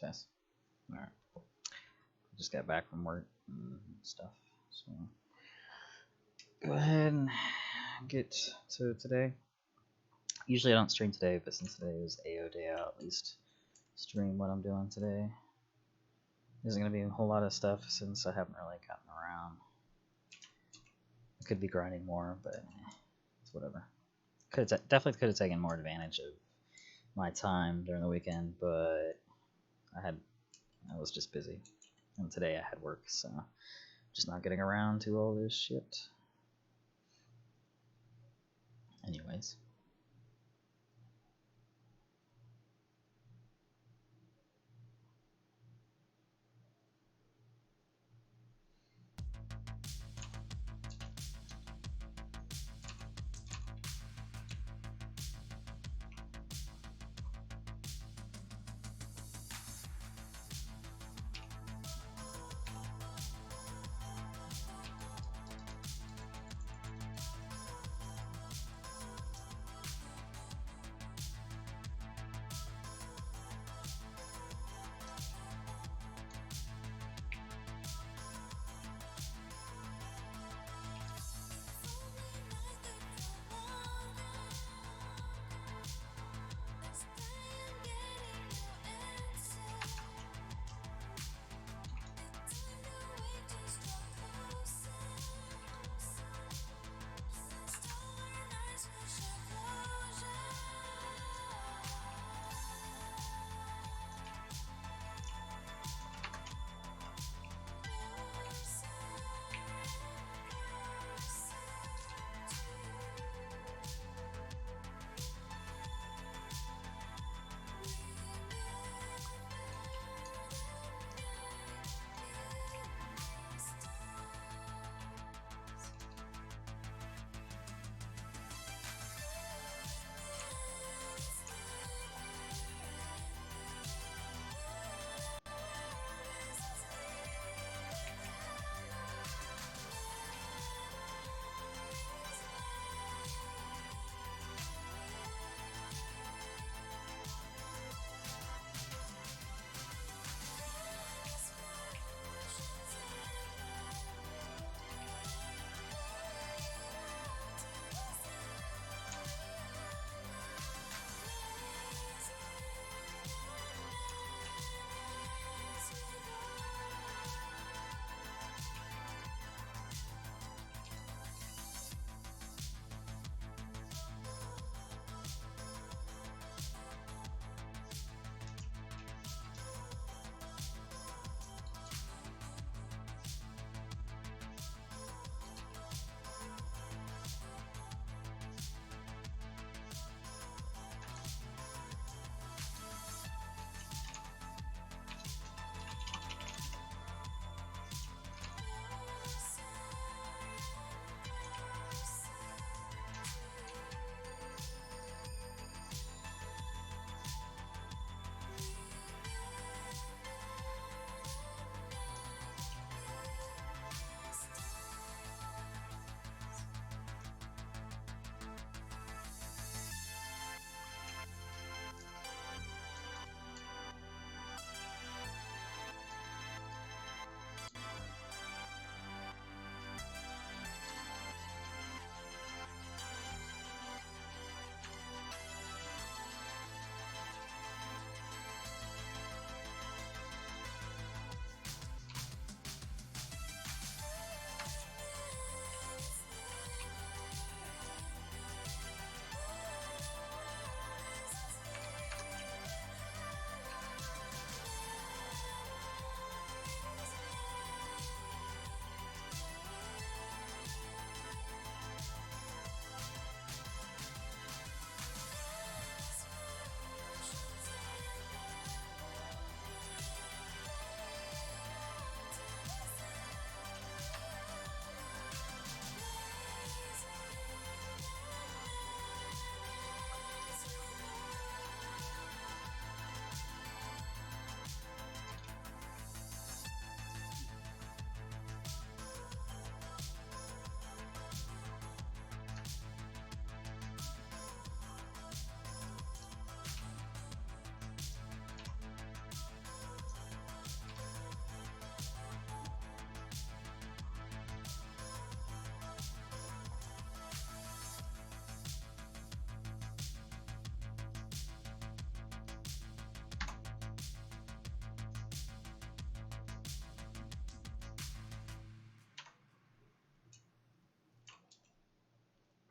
Test. All right. Just got back from work and stuff. So go ahead and get to today. Usually I don't stream today, but since today is AO day out, at least stream what I'm doing today. There's gonna be a whole lot of stuff since I haven't really gotten around. I could be grinding more, but it's whatever. Definitely could have taken more advantage of my time during the weekend, but I was just busy, and today I had work, so just not getting around to all this shit. Anyways.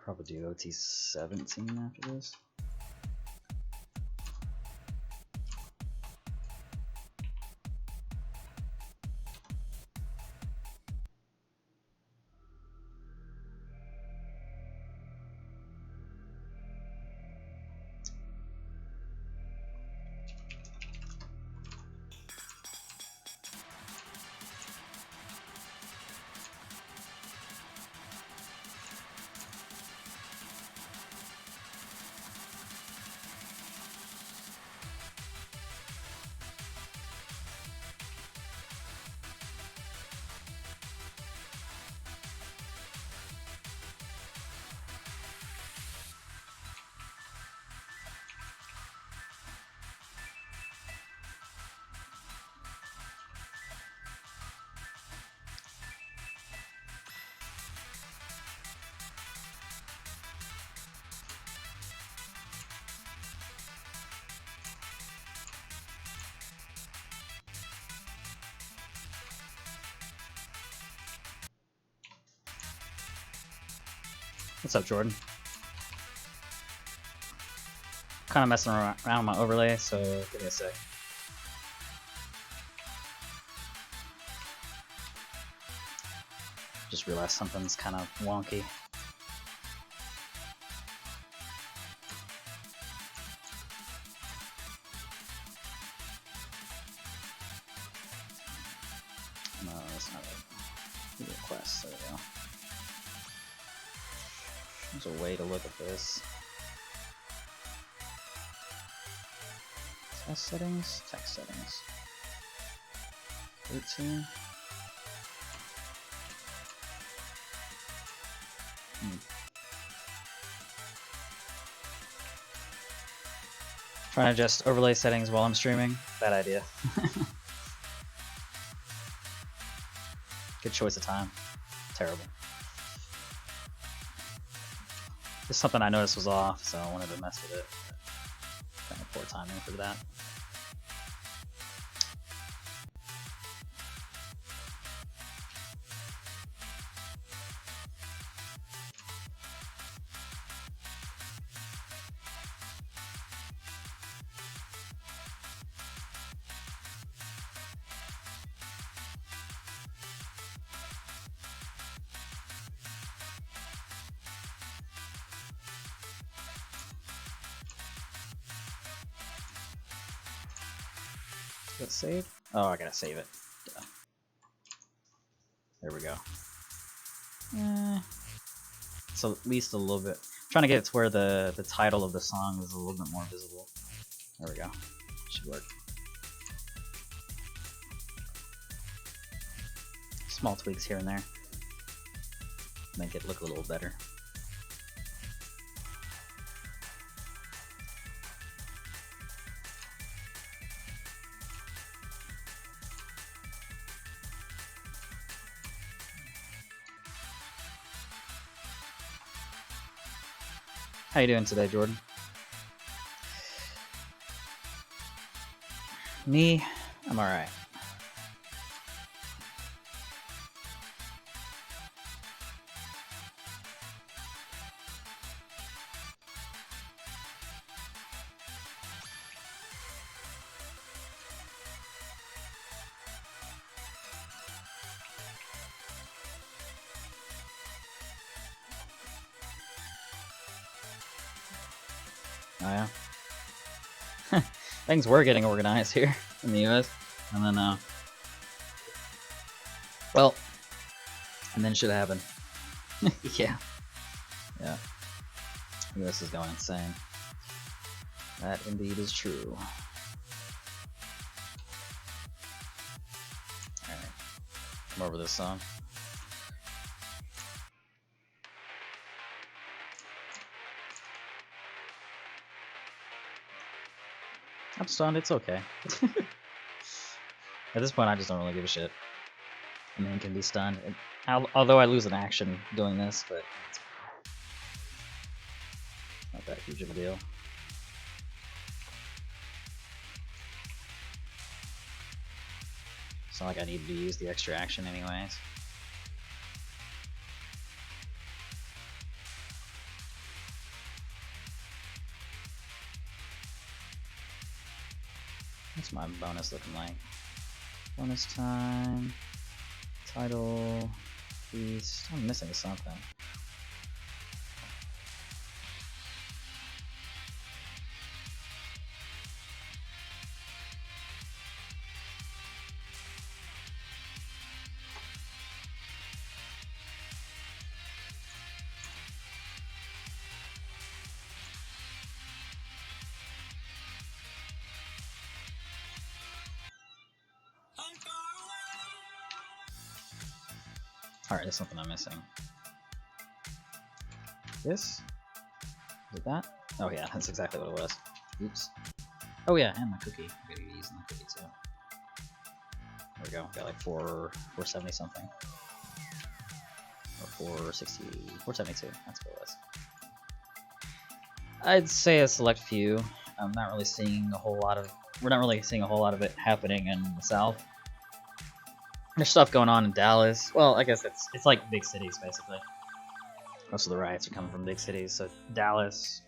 Probably do OT17 after this. What's up, Jordan? Kind of messing around with my overlay, so give me a sec. Just realized something's kind of wonky. No, that's not it. Request, there we go. There's a way to look at this. Test settings, text settings. 13. Trying to adjust overlay settings while I'm streaming. Bad idea. Good choice of time. Terrible. Just something I noticed was off, so I wanted to mess with it. Kind of poor timing for that. Let's save. Oh, I gotta save it. Duh. There we go. So at least a little bit. I'm trying to get it to where the title of the song is a little bit more visible. There we go. Should work. Small tweaks here and there. Make it look a little better. How you doing today, Jordan? Me, I'm alright. Oh yeah. Things were getting organized here in the US. And then well, and then shit happened. Yeah. Yeah. The US is going insane. That indeed is true. Alright. Come over this song. I'm stunned, it's okay. At this point, I just don't really give a shit. I mean, it can be stunned. Although I lose an action doing this, but it's not that huge of a deal. It's not like I need to use the extra action anyways. What's my bonus looking like? Bonus time, title, feast. I'm missing something. Alright, there's something I'm missing. This? Is it that? Oh yeah, that's exactly what it was. Oops. Oh yeah, and my cookie. I'm gonna be using the cookie too. There we go. Got like 470 something. Or 460, 472. That's what it was. I'd say a select few. I'm not really seeing a whole lot of. We're not really seeing a whole lot of it happening in the South. There's stuff going on in Dallas. Well, I guess it's like big cities basically. Most of the riots are coming from big cities. So Dallas,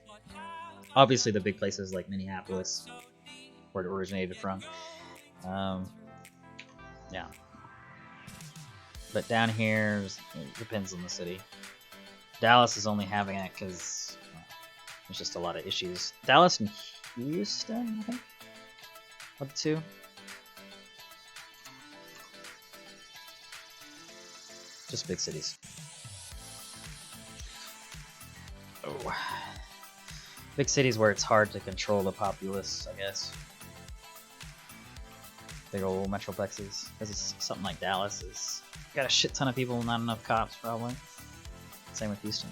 obviously the big places like Minneapolis, where it originated from. Yeah. But down here, it depends on the city. Dallas is only having it because there's just a lot of issues. Dallas and Houston, I think, are the two. Just big cities. Oh. Big cities where it's hard to control the populace, I guess. Big old metroplexes. Because it's something like Dallas is got a shit ton of people, not enough cops, probably. Same with Houston.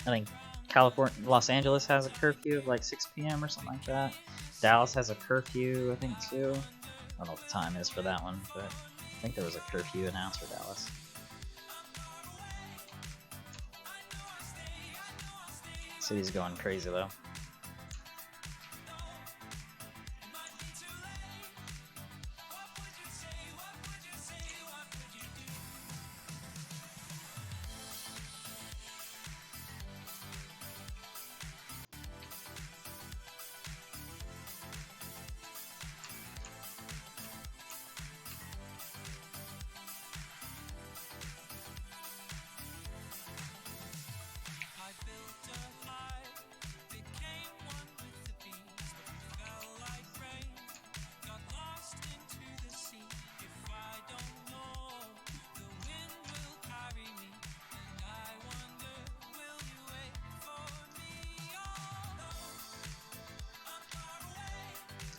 I think California, Los Angeles has a curfew of like 6 p.m. or something like that. Dallas has a curfew, I think, too. I don't know what the time is for that one, but I think there was a curfew announced for Dallas. City's going crazy, though.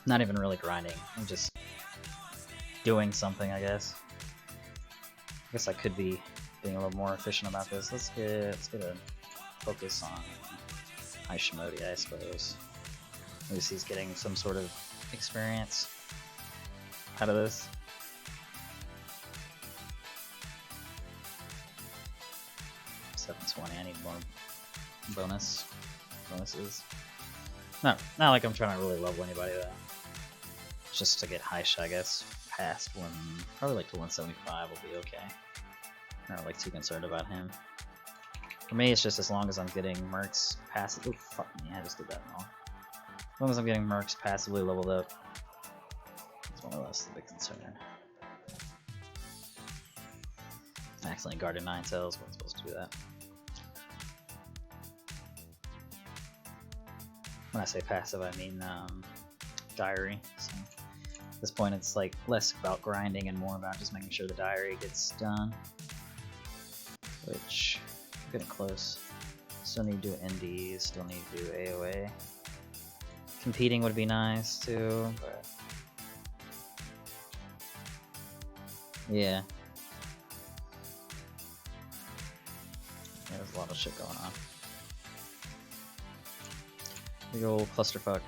Not even really grinding. I'm just doing something, I guess. I guess I could be being a little more efficient about this. Let's get a focus on Hashimodi, I suppose. At least he's getting some sort of experience out of this. $720. I need more bonuses. Not like I'm trying to really level anybody though. Just to get Heisha, I guess, past one, probably like to 175 will be okay. I'm not like too concerned about him. For me, it's just as long as I'm getting Mercs passive. Oh fuck me, I just did that wrong. As long as I'm getting Mercs passively leveled up, it's more or less the big concern. I accidentally guarded 9 cells. Wasn't supposed to do that. When I say passive, I mean diary. So at this point, it's like less about grinding and more about just making sure the diary gets done. Which I'm getting close. Still need to do NDs. Still need to do AOA. Competing would be nice too, but yeah. There's a lot of shit going on. Big old clusterfuck.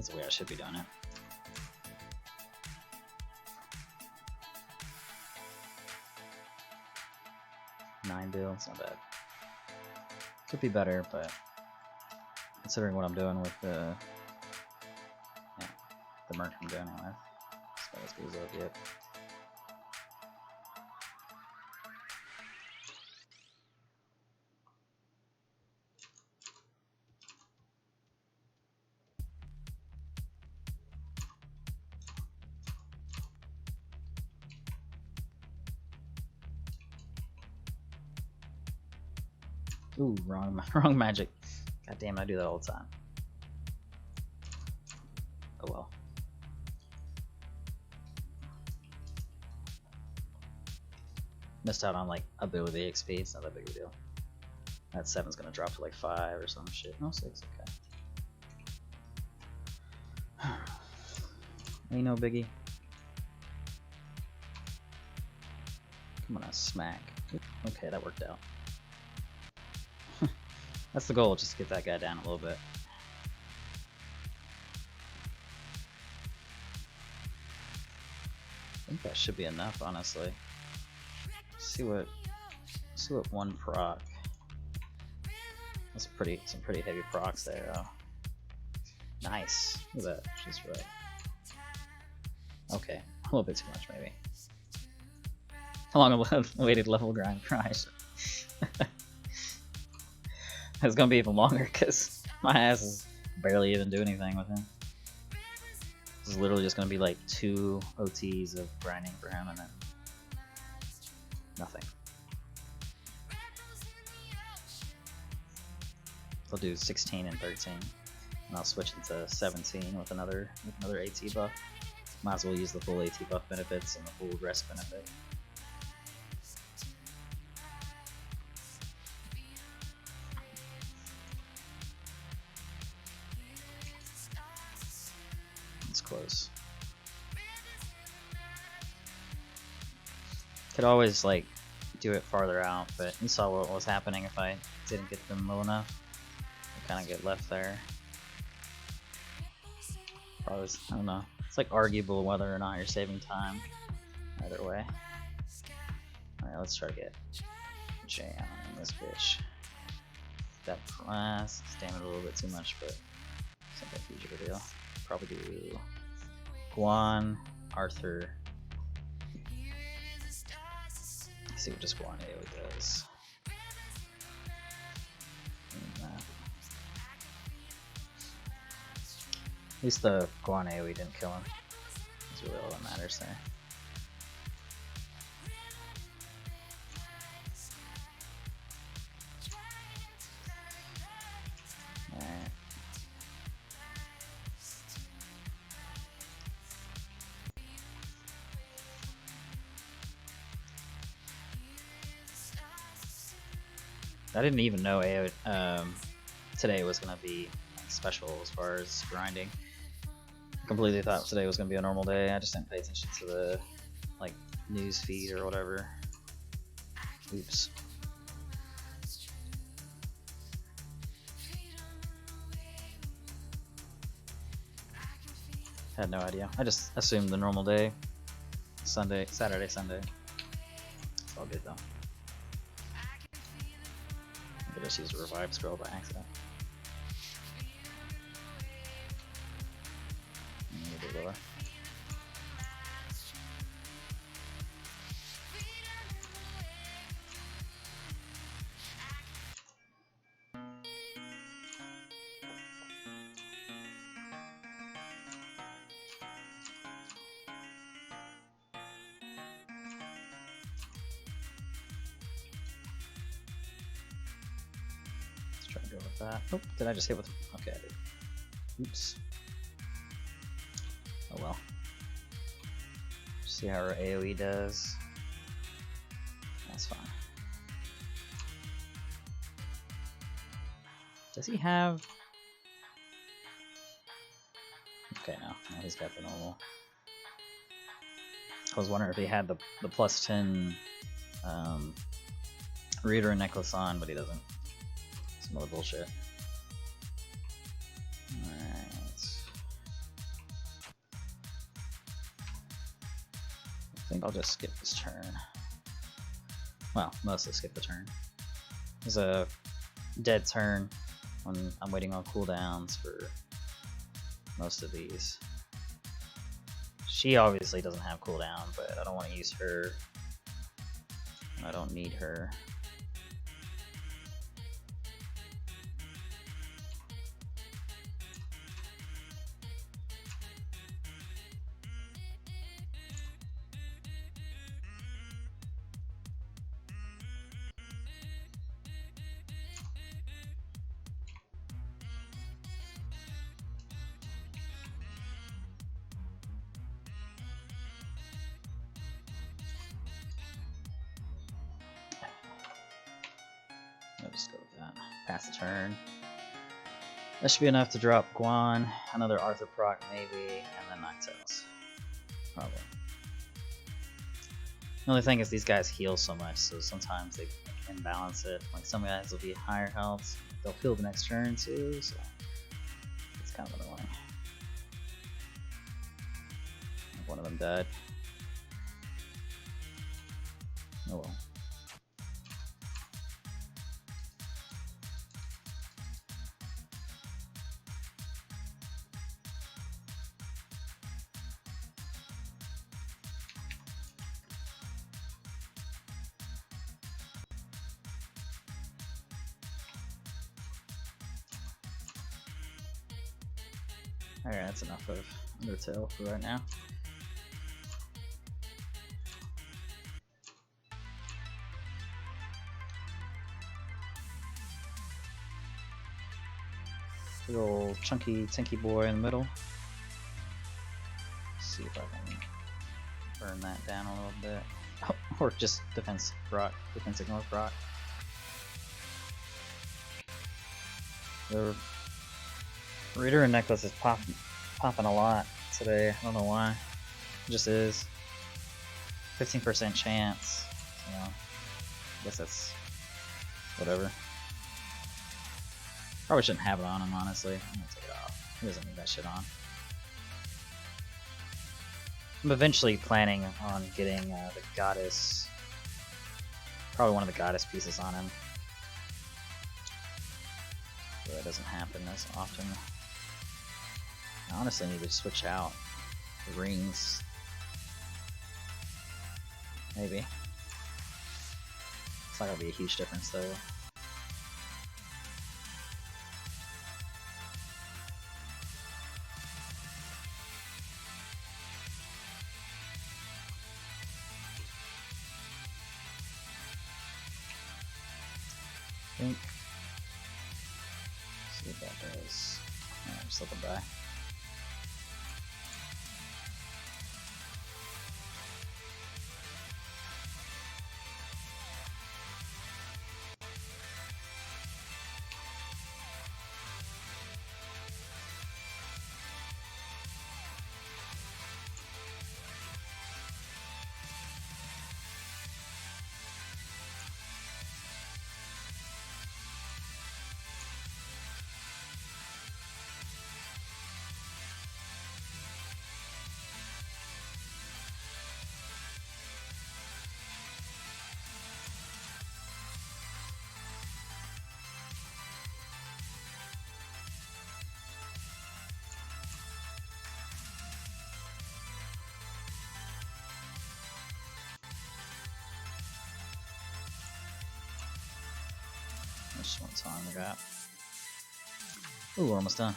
That's the way I should be doing it. Nine bill, it's not bad. Could be better, but considering what I'm doing with the merc I'm doing it with, it's about as good as I'll get. Ooh, wrong magic. God damn it, I do that all the time. Oh well. Missed out on like ability XP, it's not that big of a deal. That 7's gonna drop to like 5 or some shit. No, 6, okay. Ain't no biggie. Come on, smack. Okay, that worked out. That's the goal, just to get that guy down a little bit. I think that should be enough, honestly. See what one proc. That's some pretty heavy procs there. Oh. Nice. Look at that. Just right. Okay, a little bit too much maybe. How long awaited level grind prize? It's gonna be even longer because my ass is barely even doing anything with him. This is literally just gonna be like 2 OTs of grinding for him and then nothing. I'll do 16 and 13, and I'll switch into 17 with another AT buff. Might as well use the full AT buff benefits and the full rest benefit. It's close. Could always like do it farther out, but you saw what was happening if I didn't get them low enough. I kind of get left there. Probably, I don't know. It's like arguable whether or not you're saving time. Either way. Alright, let's try to get Jay on this bitch. That class, damn it a little bit too much, but it's not that huge of a deal. Probably do Guan, Arthur. Let's see what just Guan AoE does. At least the Guan AoE didn't kill him. That's really all that matters there. Alright. I didn't even know today was gonna be special as far as grinding. I completely thought today was gonna be a normal day. I just didn't pay attention to the like news feed or whatever. Oops. Had no idea. I just assumed the normal day. Saturday, Sunday. It's all good though. I just used a revive scroll by accident. A little bit lower. Let's try to go with that. Oh, did I just hit with? Okay, I did. Oops. Oh well. See how our AoE does. That's fine. Does he have? Okay, no, he's got the normal. I was wondering if he had the plus 10 reader and necklace on, but he doesn't. Some other bullshit. Alright. think I'll just skip this turn. Well, mostly skip the turn. There's a dead turn when I'm waiting on cooldowns for most of these. She obviously doesn't have cooldown, but I don't want to use her. I don't need her. I'll just go with that. Pass the turn. That should be enough to drop Guan, another Arthur proc maybe, and then Ninetales. Probably. The only thing is these guys heal so much, so sometimes they can balance it. Like some guys will be higher health, they'll heal the next turn too, so it's kind of annoying. One of them died. Oh well. Alright, that's enough of Undertale for right now. Big old chunky tinky boy in the middle. Let's see if I can burn that down a little bit. Oh, or just defense proc, defense ignore proc. The Reader and Necklace is popping a lot today. I don't know why. It just is. 15% chance. You know, I guess that's whatever. Probably shouldn't have it on him, honestly. I'm gonna take it off. He doesn't need that shit on. I'm eventually planning on getting the goddess, probably one of the goddess pieces on him. So that doesn't happen as often. I honestly need to switch out the rings. Maybe. It's not gonna be a huge difference though. Think. See what that does. Alright, just let them die. Just one time I got. Ooh, we're almost done.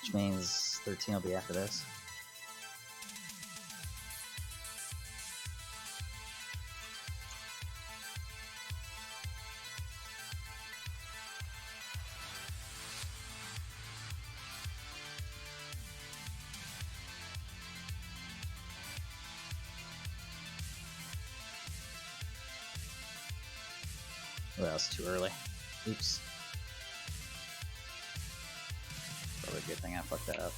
Which means 13 will be after this. Oh, that was too early. Oops. Probably a good thing I fucked that up.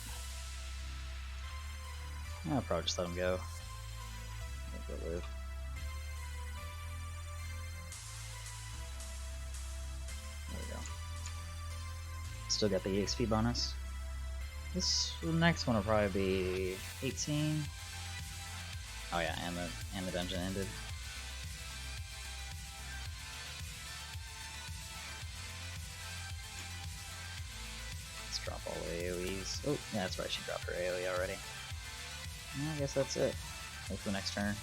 I'll probably just let him go. Let him live. There we go. Still got the EXP bonus. The next one will probably be 18. Oh yeah, and the dungeon ended. Let's drop all the AoEs. Oh, yeah, that's right, she dropped her AoE already. Well, I guess that's it. Wait for the next turn.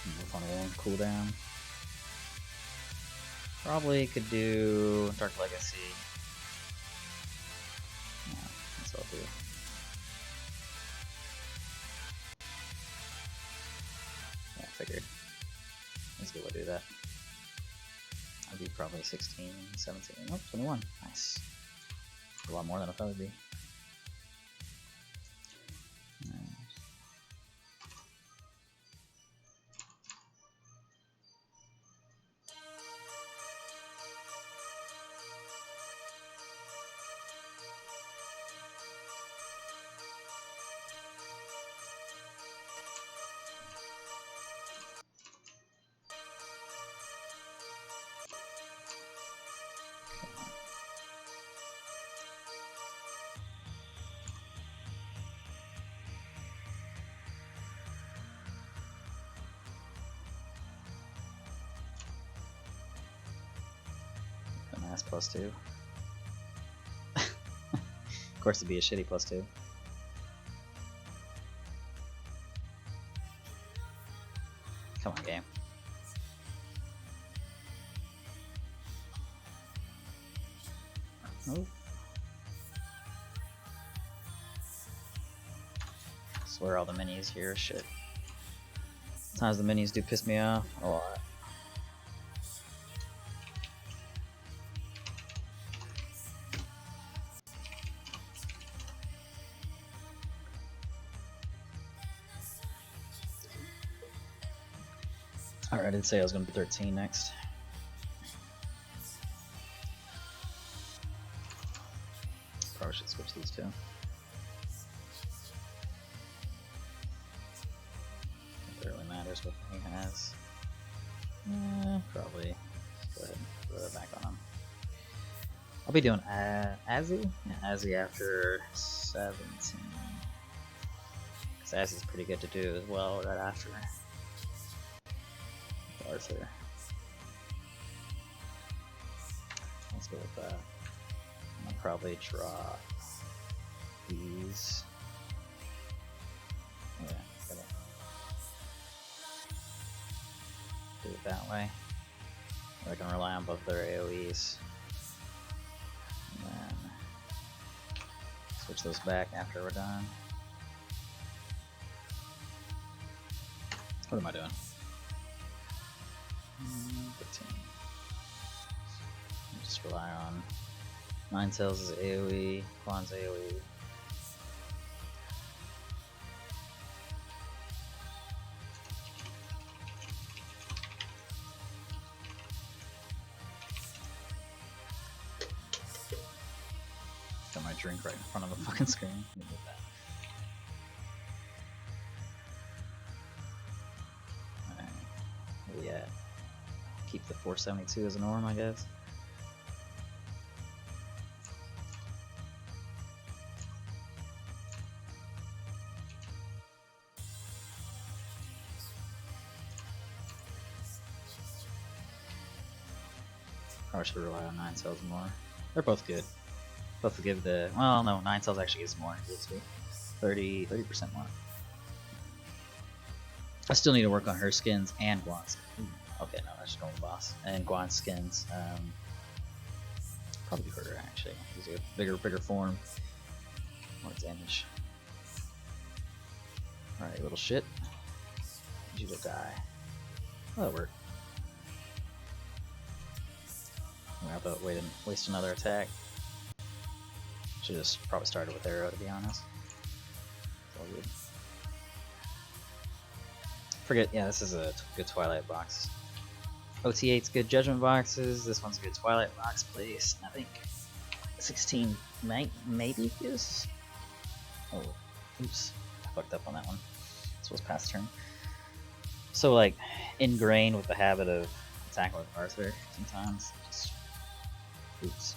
Move on one cooldown. Probably could do Dark Legacy. Yeah, that's what I'll do. Yeah, I figured. Let's go do that. I'd be probably 16, 17, oh, 21. Nice. A lot more than I thought it'd be. Nice +2. Of course, it'd be a shitty +2. Come on, game. Oh. I swear all the minis here are shit. Sometimes the minis do piss me off a lot. Alright, I did say I was going to be 13 next. Probably should switch these two. It really matters what he has. Probably. Go ahead and throw that back on him. I'll be doing Azzy? Yeah, Azzy after 17. Because Azzy's pretty good to do as well right after Arthur. Let's go with that. I'll probably drop these. Yeah, gotta do it that way. I can rely on both their AoEs. And then switch those back after we're done. What am I doing? 15. Just rely on 9 Tails' AoE, Quan's AoE. Got my drink right in front of the fucking screen. Alright, where we at? Keep the 472 as a norm, I guess. Probably should rely on 9 Tails more. They're both good. Both give the, well, no, 9 Tails actually gives more. It gives me 30% more. I still need to work on her skins and Guan's. Okay, no, that's just normal boss. And Guan's skins. Probably her actually. He's a bigger form. More damage. Alright, little shit. Need you to die. Oh, that worked. I'm gonna have to wait and waste another attack. Should just probably started with arrow, to be honest. It's all good. Forget, yeah, this is a good Twilight box. OT8's good Judgment boxes. This one's a good Twilight box place. I think 16 maybe is. Oh, oops, I fucked up on that one. This was past turn. So like ingrained with the habit of attacking with Arthur sometimes. Just oops.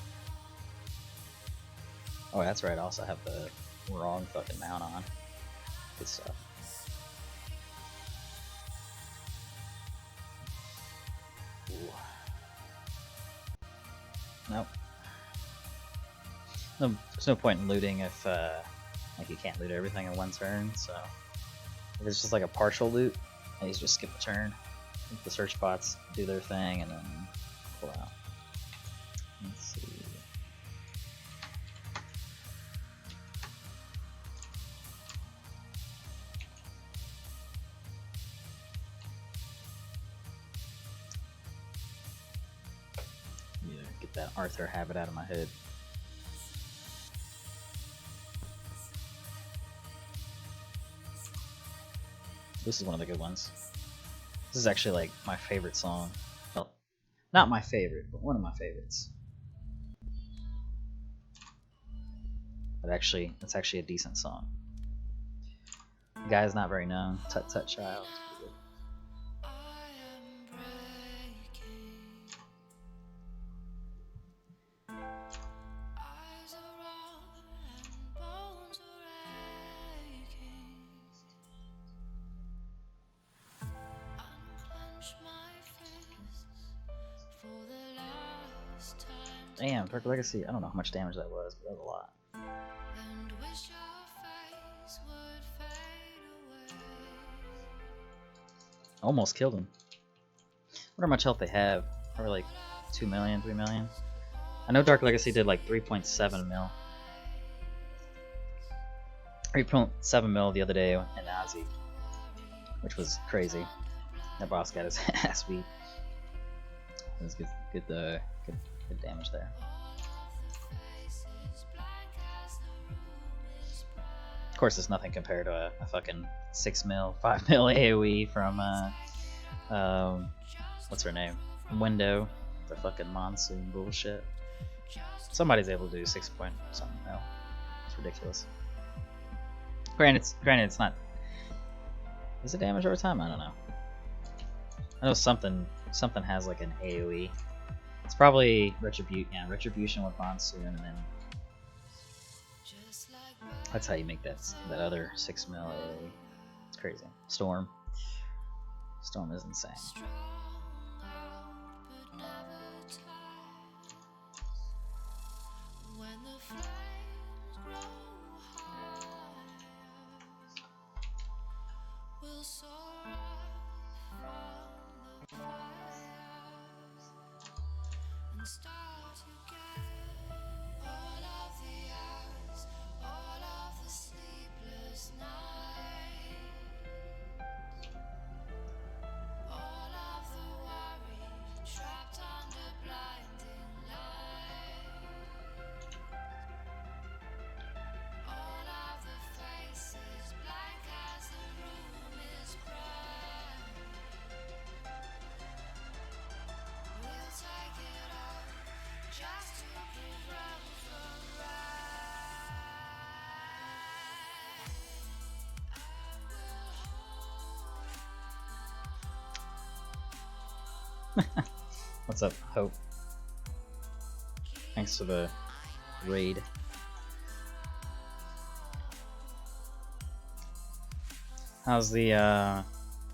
Oh, that's right. I also have the wrong fucking mount on. Good stuff. Nope. No, there's no point in looting if like you can't loot everything in one turn. So if it's just like a partial loot, I usually just skip a turn. Let the search bots do their thing and then pull out. Let's see. Yeah, get that Arthur habit out of my head. This is one of the good ones. This is actually like my favorite song. Well, not my favorite, but one of my favorites. But actually, it's actually a decent song. The guy's not very known. Tut Tut Child. Damn, Dark Legacy. I don't know how much damage that was, but that was a lot. Almost killed him. I wonder how much health they have. Probably like 2 million, 3 million. I know Dark Legacy did like 3.7 mil. 3.7 mil the other day in Nazi, which was crazy. That boss got his ass beat. It was good damage there. Of course, it's nothing compared to a fucking 6 mil, 5 mil AoE from what's her name? Window, the fucking monsoon bullshit. Somebody's able to do 6 point something mil. It's ridiculous. Granted, it's not. Is it damage over time? I don't know. I know something has like an AoE. It's probably Retribution with Monsoon, and then that's how you make that other 6 mil AoE. It's crazy. Storm is insane. What's up, Hope? Thanks for the raid. How's the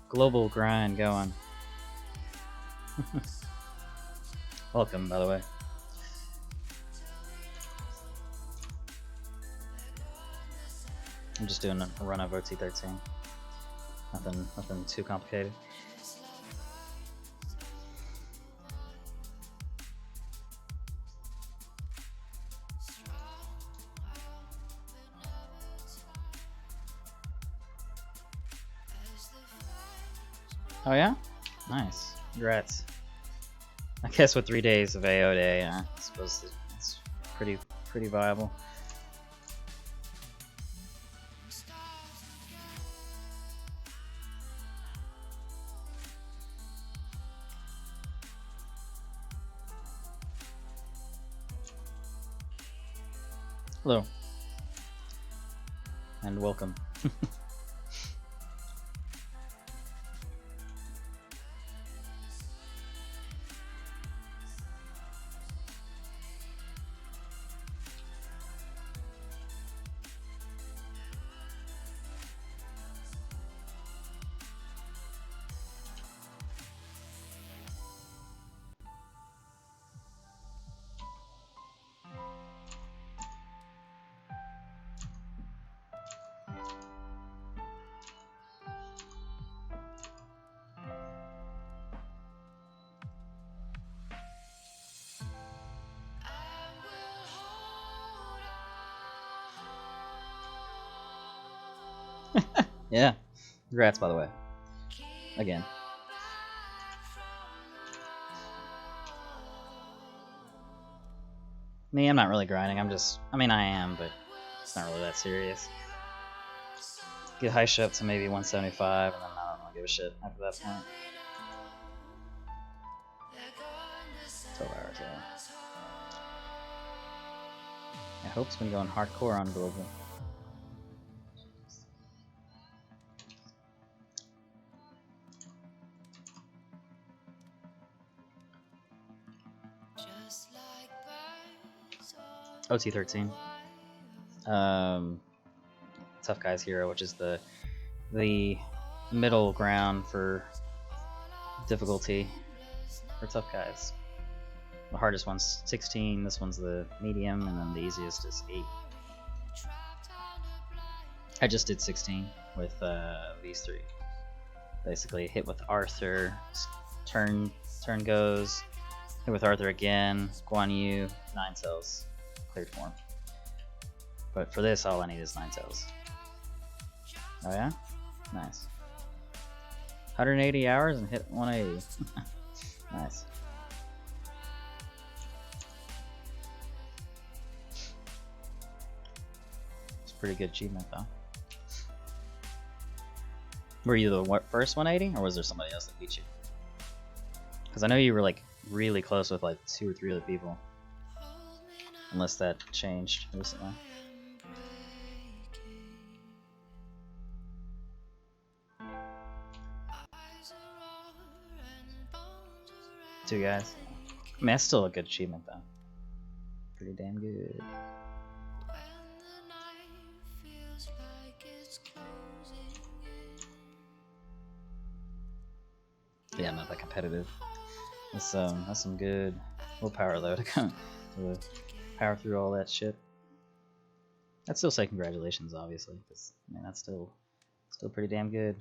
global grind going? Welcome, by the way. I'm just doing a run of OT13. Nothing too complicated. Oh yeah? Nice. Congrats. I guess with 3 days of AO day, I suppose it's pretty viable. Hello. And welcome. Yeah. Congrats, by the way. Again. Me, I'm not really grinding. I mean, I am, but it's not really that serious. Get Heisha up to maybe 175, and then I don't really give a shit after that point. 12 hours, yeah. I hope's been going hardcore on global. OT13. Tough Guys Hero, which is the middle ground for difficulty for Tough Guys. The hardest one's 16, this one's the medium, and then the easiest is 8. I just did 16 with these 3. Basically, hit with Arthur, turn goes, hit with Arthur again, Guan Yu, 9 cells, cleared form. But for this, all I need is 9 cells. Oh yeah? Nice. 180 hours and hit 180. Nice. It's a pretty good achievement though. Were you the first 180, or was there somebody else that beat you? Because I know you were like really close with like 2 or 3 other people. Unless that changed recently. Two guys. I mean, that's still a good achievement though. Pretty damn good. Yeah, I'm not that competitive. That's some good willpower though to power through all that shit. I'd still say congratulations, obviously, because I mean that's still pretty damn good.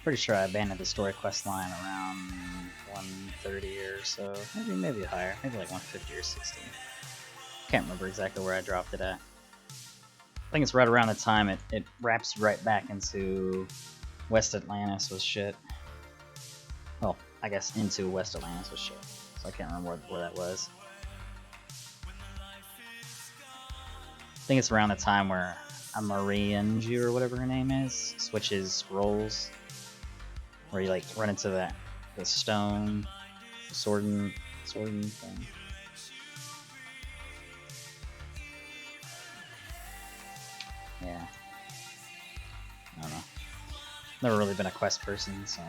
Pretty sure I abandoned the story quest line around 130 or so, maybe higher, maybe like 150 or 60. Can't remember exactly where I dropped it at. I think it's right around the time it wraps right back into West Atlantis with shit. Well, I guess into West Atlantis with shit. So I can't remember where that was. I think it's around the time where Amarianju or whatever her name is switches roles. Where you like run into the stone swording thing. Yeah. I don't know. Never really been a quest person, so.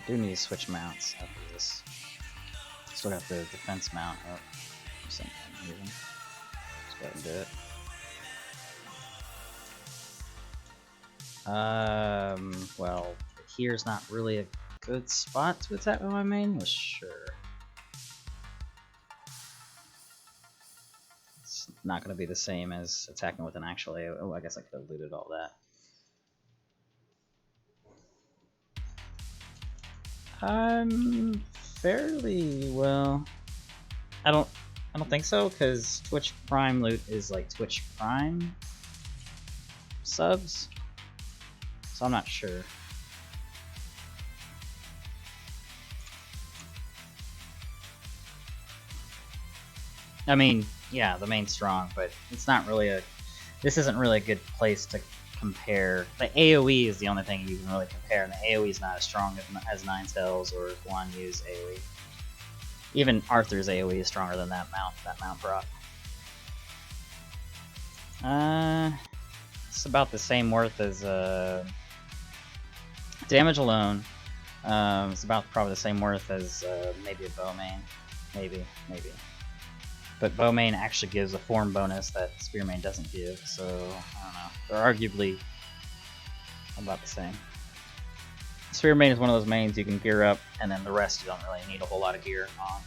do need to switch mounts after this. Still got the defense mount up for some reason. Just go ahead and do it. Well, here's not really a good spot to attack with my main, but sure. It's not going to be the same as attacking with an actual AoE. Oh, I guess I could have looted all that. Fairly well. I don't think so, because Twitch Prime loot is like Twitch Prime subs, so I'm not sure. I mean, yeah, the main's strong, but it's not really a. This isn't really a good place to compare. The AoE is the only thing you can really compare, and the AoE is not as strong as Ninetales or Guan Yu's AoE. Even Arthur's AoE is stronger than that mount brought. It's about the same worth as damage alone. It's about probably the same worth as maybe a Bowmain, maybe. But Bowmain actually gives a form bonus that Spearmain doesn't give, so I don't know. They're arguably about the same. Spearmain is one of those mains you can gear up, and then the rest you don't really need a whole lot of gear on.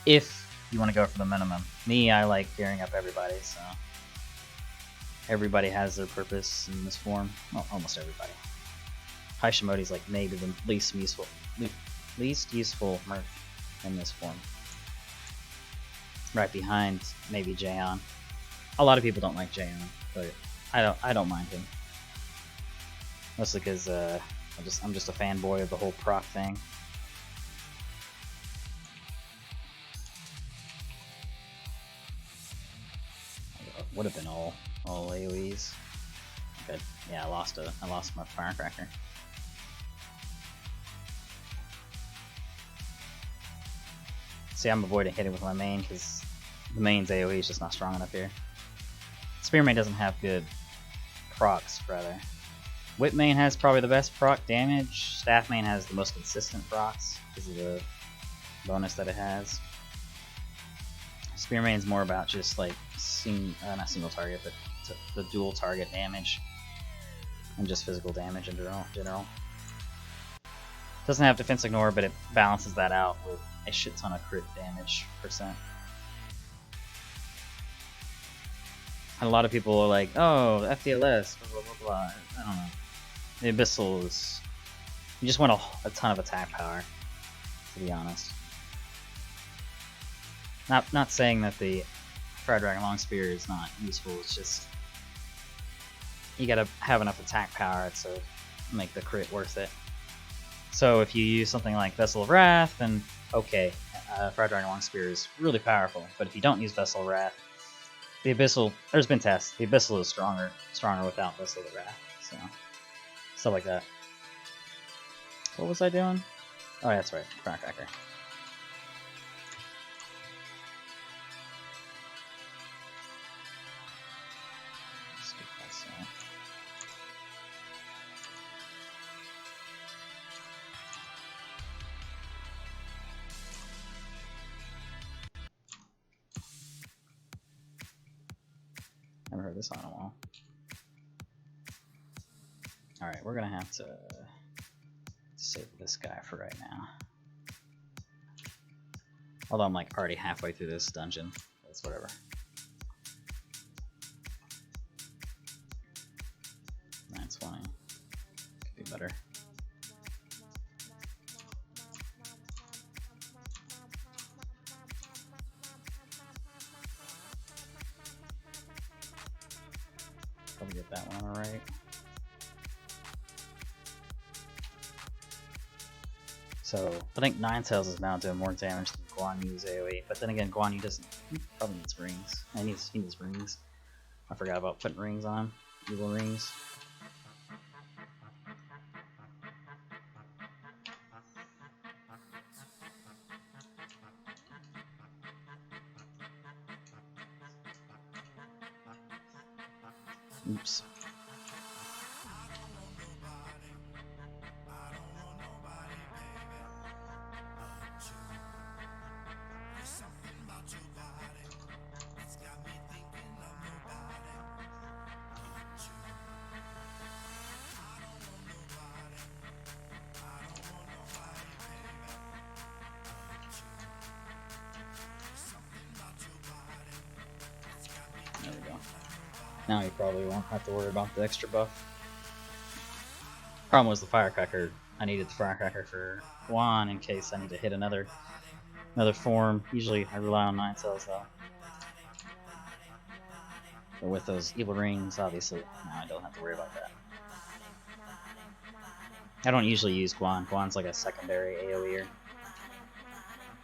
If you want to go for the minimum. Me, I like gearing up everybody, so everybody has their purpose in this form. Well, almost everybody. Hashimoto's like maybe the least useful Mirth in this form. Right behind maybe Jaeon. A lot of people don't like Jaeon, but I don't mind him. Mostly because I'm just a fanboy of the whole proc thing. Would have been all AoEs. But yeah, I lost my firecracker. See, I'm avoiding hitting with my main because the main's AoE is just not strong enough here. Spearmain doesn't have good procs, rather. Whip main has probably the best proc damage. Staff main has the most consistent procs because of the bonus that it has. Spearmain's more about just like not single target, but the dual target damage and just physical damage in general. Doesn't have defense ignore, but it balances that out with a shit ton of crit damage percent. And a lot of people are like, oh, FDLS, blah blah blah. I don't know. The Abyssal is. You just want a ton of attack power, to be honest. Not saying that the Fire Dragon Long Spear is not useful, it's just you gotta have enough attack power to make the crit worth it. So if you use something like Vessel of Wrath, then okay, Fire Dragon Long Spear is really powerful. But if you don't use Vessel of Wrath, the Abyssal, there's been tests, the Abyssal is stronger without Vessel of Wrath. So stuff like that. What was I doing? Oh, yeah, that's right, Firecracker. Never heard this on a while. Alright, we're gonna have to save this guy for right now. Although I'm like already halfway through this dungeon. That's whatever. That's fine. Could be better. Probably get that one alright. So I think Ninetales is now doing more damage than Guan Yu's AoE, but then again, Guan Yu doesn't. He probably needs rings. He needs rings. I forgot about putting rings on him. Evil rings. Oops. Now you probably won't have to worry about the extra buff. Problem was the firecracker. I needed the firecracker for Guan in case I need to hit another form. Usually I rely on 9 cells though. But with those evil rings, obviously, now I don't have to worry about that. I don't usually use Guan. Guan's like a secondary AoEer.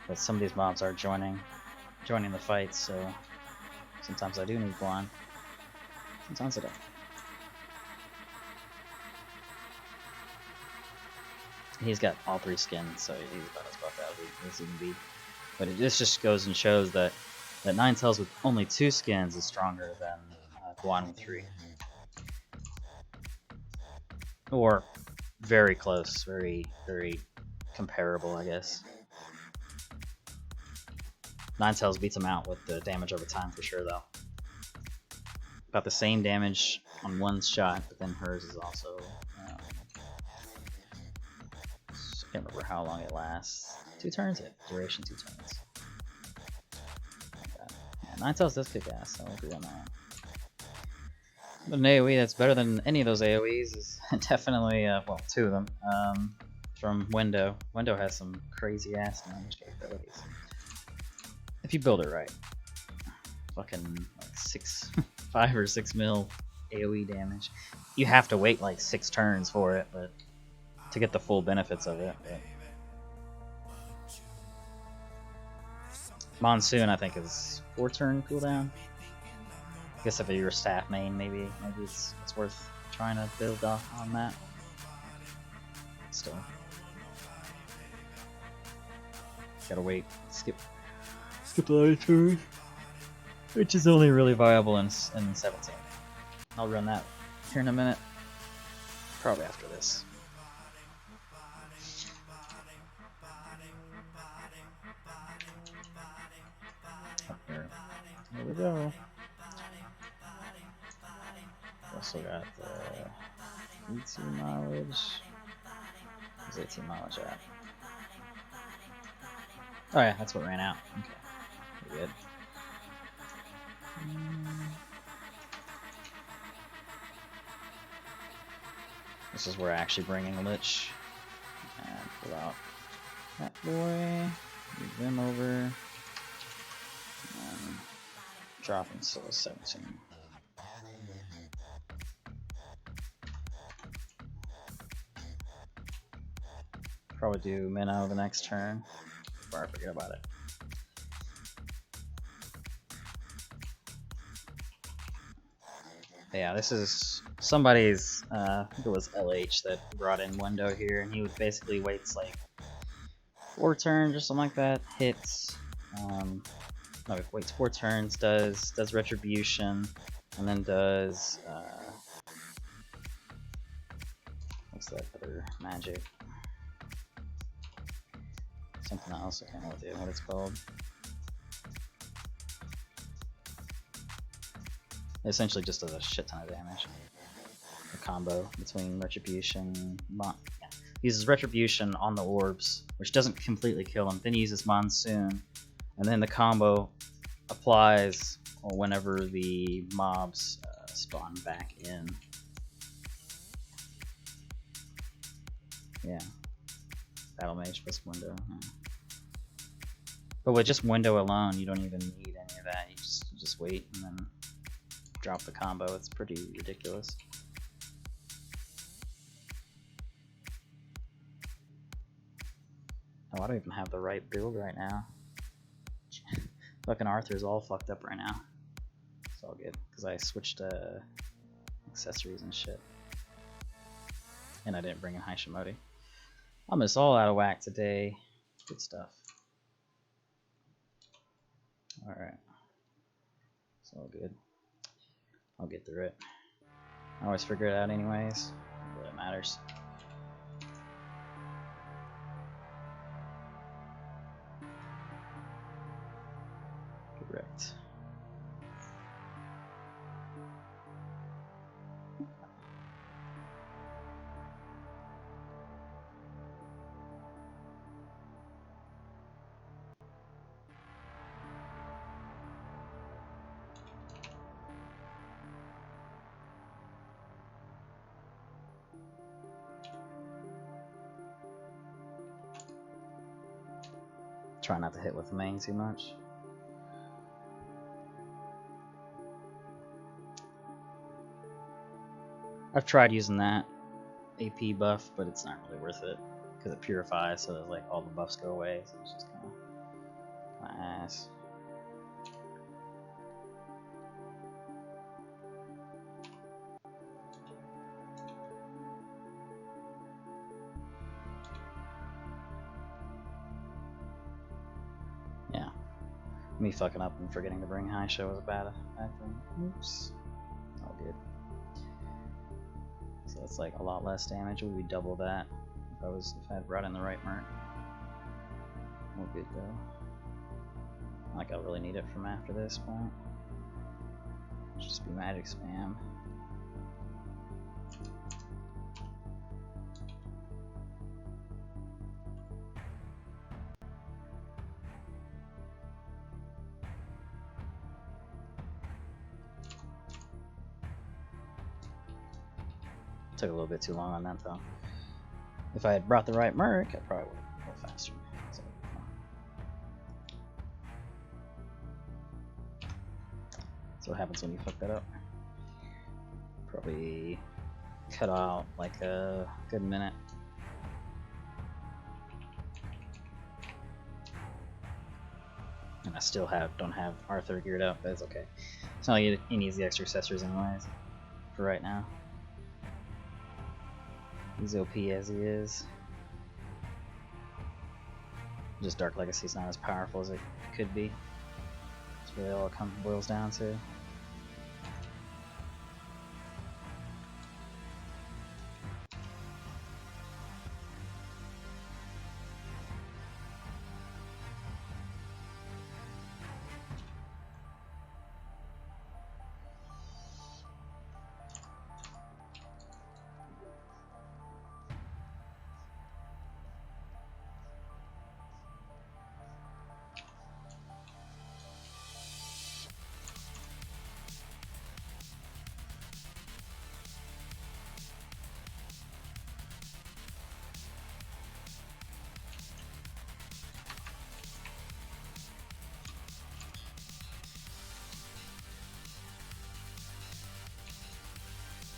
But some of these mobs are joining the fight, so sometimes I do need Guan. Sometimes I don't. He's got all 3 skins, so he's about as buffed out as he can be. But this just goes and shows that 9 cells with only 2 skins is stronger than Guan with 3. Or very close, very, very comparable, I guess. 9 cells beats him out with the damage over time for sure, though. About the same damage on one shot, but then hers is also... I can't remember how long it lasts. 2 turns? Duration 2 turns. Yeah, 9 cells does kick ass, so I'll agree on that. But an AoE that's better than any of those AoEs is definitely, well, 2 of them, from Window. Window has some crazy ass damage capabilities. If you build it right. Fucking like 5 or 6 mil AoE damage. You have to wait like 6 turns for it, but to get the full benefits of it. But Monsoon, I think, is 4 turn cooldown. I guess if you're a staff main, maybe it's worth trying to build on that. Still, gotta wait. Skip the line turn, which is only really viable in 17. I'll run that here in a minute. Probably after this. Up here. Here we go. Also got the 18 knowledge. Where's 18 knowledge at? Oh yeah, that's what ran out. Okay, we're good. This is where I actually bring in Lich and pull out that boy, move them over, and drop him to 17. Probably do Minnow the next turn before I forget about it. But yeah, this is somebody's, I think it was LH that brought in Window here, and he would basically waits like 4 turns or something like that, hits, no, waits 4 turns, does Retribution, and then does, what's that other magic? Something else, I can't know what it's called. It essentially just does a shit ton of damage. A combo between Retribution, uses Retribution on the orbs, which doesn't completely kill him, then he uses Monsoon, and then the combo applies whenever the mobs spawn back in. Yeah. Battle Mage plus Window. Yeah. But with just Window alone, you don't even need any of that. You just wait and then drop the combo. It's pretty ridiculous. Oh, I don't even have the right build right now. Fucking Arthur's all fucked up right now. It's all good, because I switched accessories and shit. And I didn't bring in Hashimoti. I'm just all out of whack today. Good stuff. Alright. It's all good. I'll get through it. I always figure it out anyways. Not that it matters. Correct. Try not to hit with the main too much. I've tried using that AP buff, but it's not really worth it because it purifies, so that, like, all the buffs go away. So it's just kind of ass. Yeah, me fucking up and forgetting to bring High Show was a bad thing. Oops. All good. So that's like a lot less damage. We would double that if I had brought in the right merc. We're good though. Like, I'll really need it from after this point. Just be magic spam. Took a little bit too long on that though. If I had brought the right merc, I probably would have go faster. So, that's what happens when you fuck that up. Probably cut out like a good minute. And I still don't have Arthur geared up, but it's okay. It's not like he needs the extra accessories anyways for right now. He's OP as he is. Just Dark Legacy is not as powerful as it could be. That's really all it boils down to.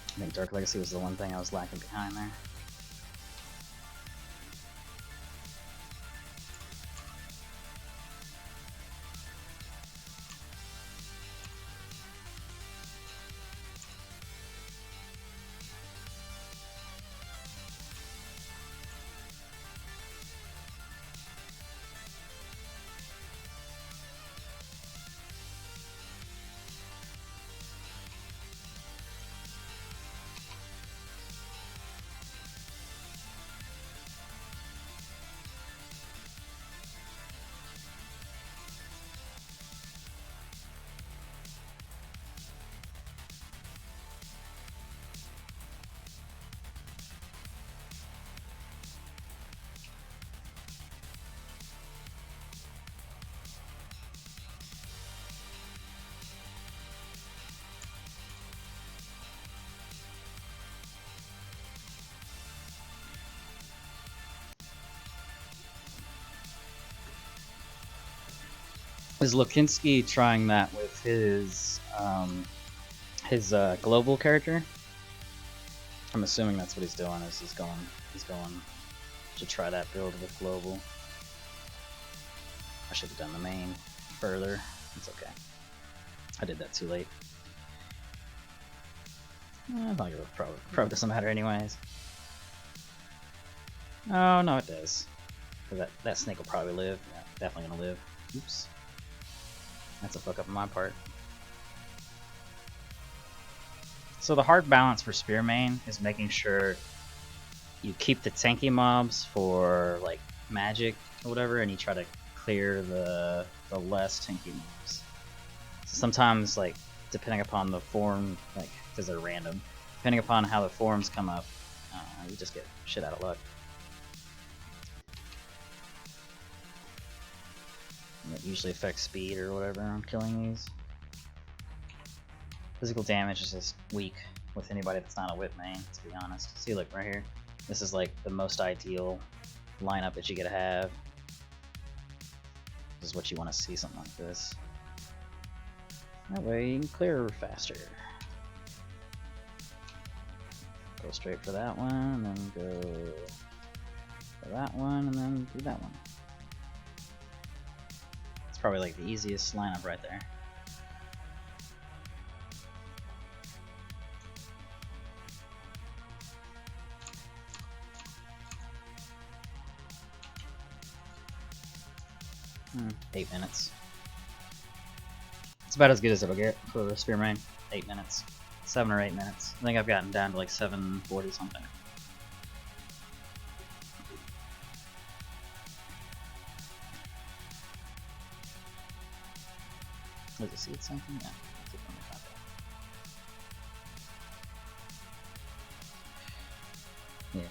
I think Dark Legacy was the one thing I was lacking behind there. Is Lipinski trying that with his global character? I'm assuming that's what he's doing. Is he's going to try that build with global. I should have done the main further. It's okay. I did that too late. I think it probably doesn't matter anyways. Oh no, it does. Cause that snake will probably live. Yeah, definitely gonna live. Oops. That's a fuck up on my part. So the hard balance for Spear main is making sure you keep the tanky mobs for like magic or whatever, and you try to clear the less tanky mobs. So sometimes, like, depending upon the form, like, because they're random, depending upon how the forms come up, you just get shit out of luck. And it usually affects speed or whatever on killing these. Physical damage is just weak with anybody that's not a whip main, to be honest. See, look, right here. This is like the most ideal lineup that you gotta have. is what you want to see, something like this. That way you can clear faster. Go straight for that one, and then go for that one, and then do that one. It's probably like the easiest lineup right there. Hmm, 8 minutes. It's about as good as it'll get for Spearman. 8 minutes. 7 or 8 minutes. I think I've gotten down to like 740 something. Does it see it something? Yeah. Yeah.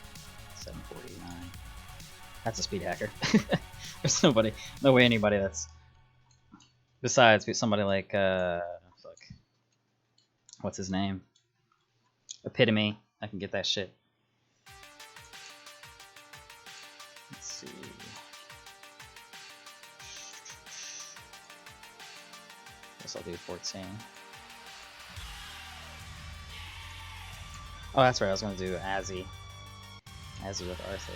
749. That's a speed hacker. There's no way anybody that's besides somebody like fuck, what's his name? Epitome. I can get that shit. Let's see. Guess I'll do 14. Oh, that's right. I was gonna do Azzy with Arthur.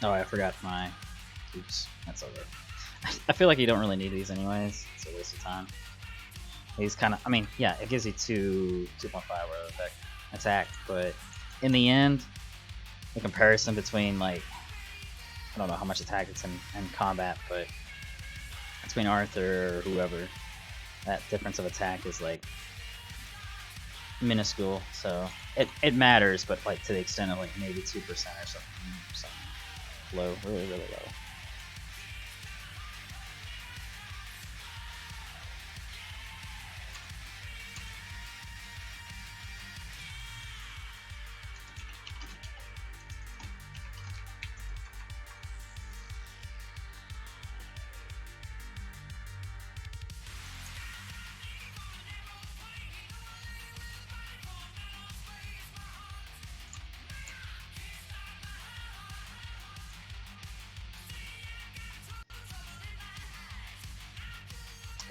Oh, I forgot my. Oops, that's over. I feel like you don't really need these anyways. It's a waste of time. These kind of, I mean, yeah, it gives you 2.5 row effect attack, but in the end, the comparison between like, I don't know how much attack it's in combat, but between Arthur or whoever, that difference of attack is like minuscule. So it matters, but like to the extent of like maybe 2% or something low, really low.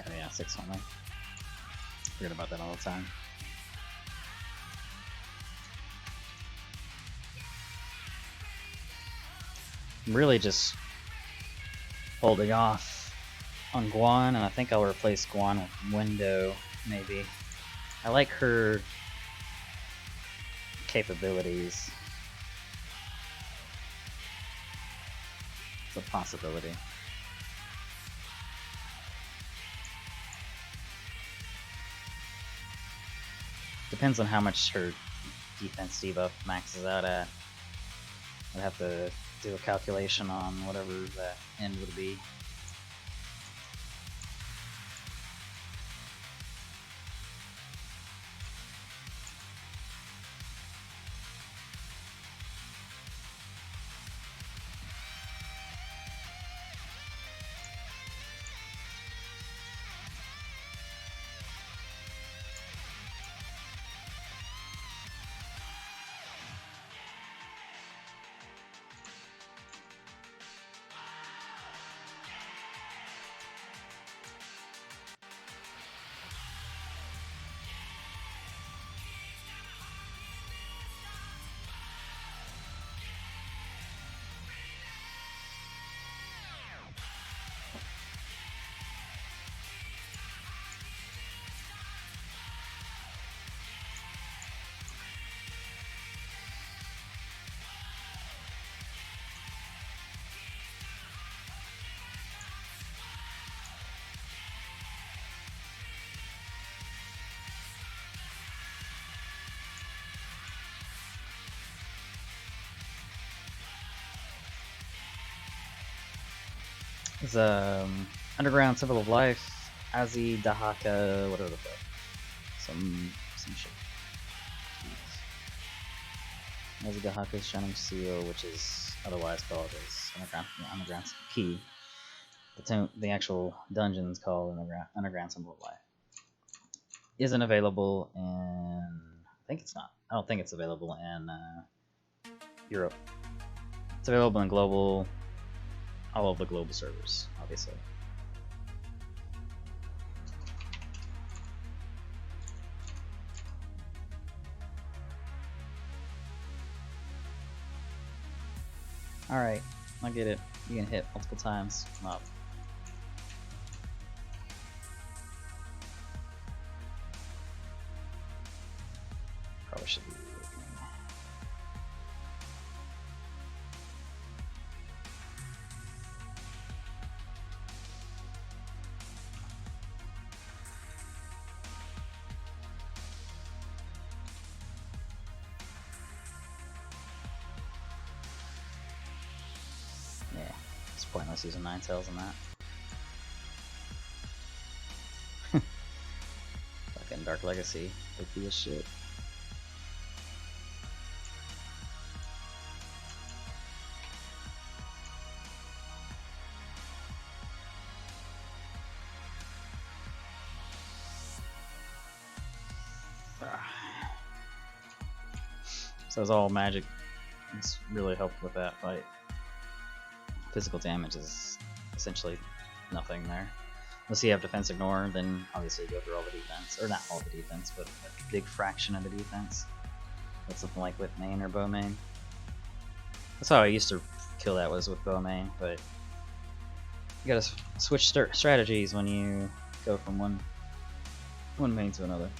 Oh yeah, 6 only. Forget about that all the time. I'm really just holding off on Guan, and I think I'll replace Guan with Window, maybe. I like her capabilities. It's a possibility. Depends on how much her defense debuff maxes out at. I'd have to do a calculation on whatever that end would be. It's Underground Symbol of Life, Azzy Dahaka, whatever the fuck. Some shit. Jeez. Nezugahaku's Shining Seal, which is otherwise called as Underground Key. The actual dungeon is called Underground Symbol of Life. Isn't available in... I think it's not. I don't think it's available in Europe. It's available in global... all of the global servers, obviously. Alright, I get it. You can hit multiple times. Wow. Probably should be looking. Yeah, it's pointless using Ninetales on that. Fucking Dark Legacy, OP as shit. So it's all magic. It's really helped with that fight. Physical damage is essentially nothing there. Unless you have defense ignore, then obviously you go through all the defense. Or not all the defense, but a big fraction of the defense. That's something like with main or bow main. That's how I used to kill that, was with bow main, but you gotta switch strategies when you go from one main to another.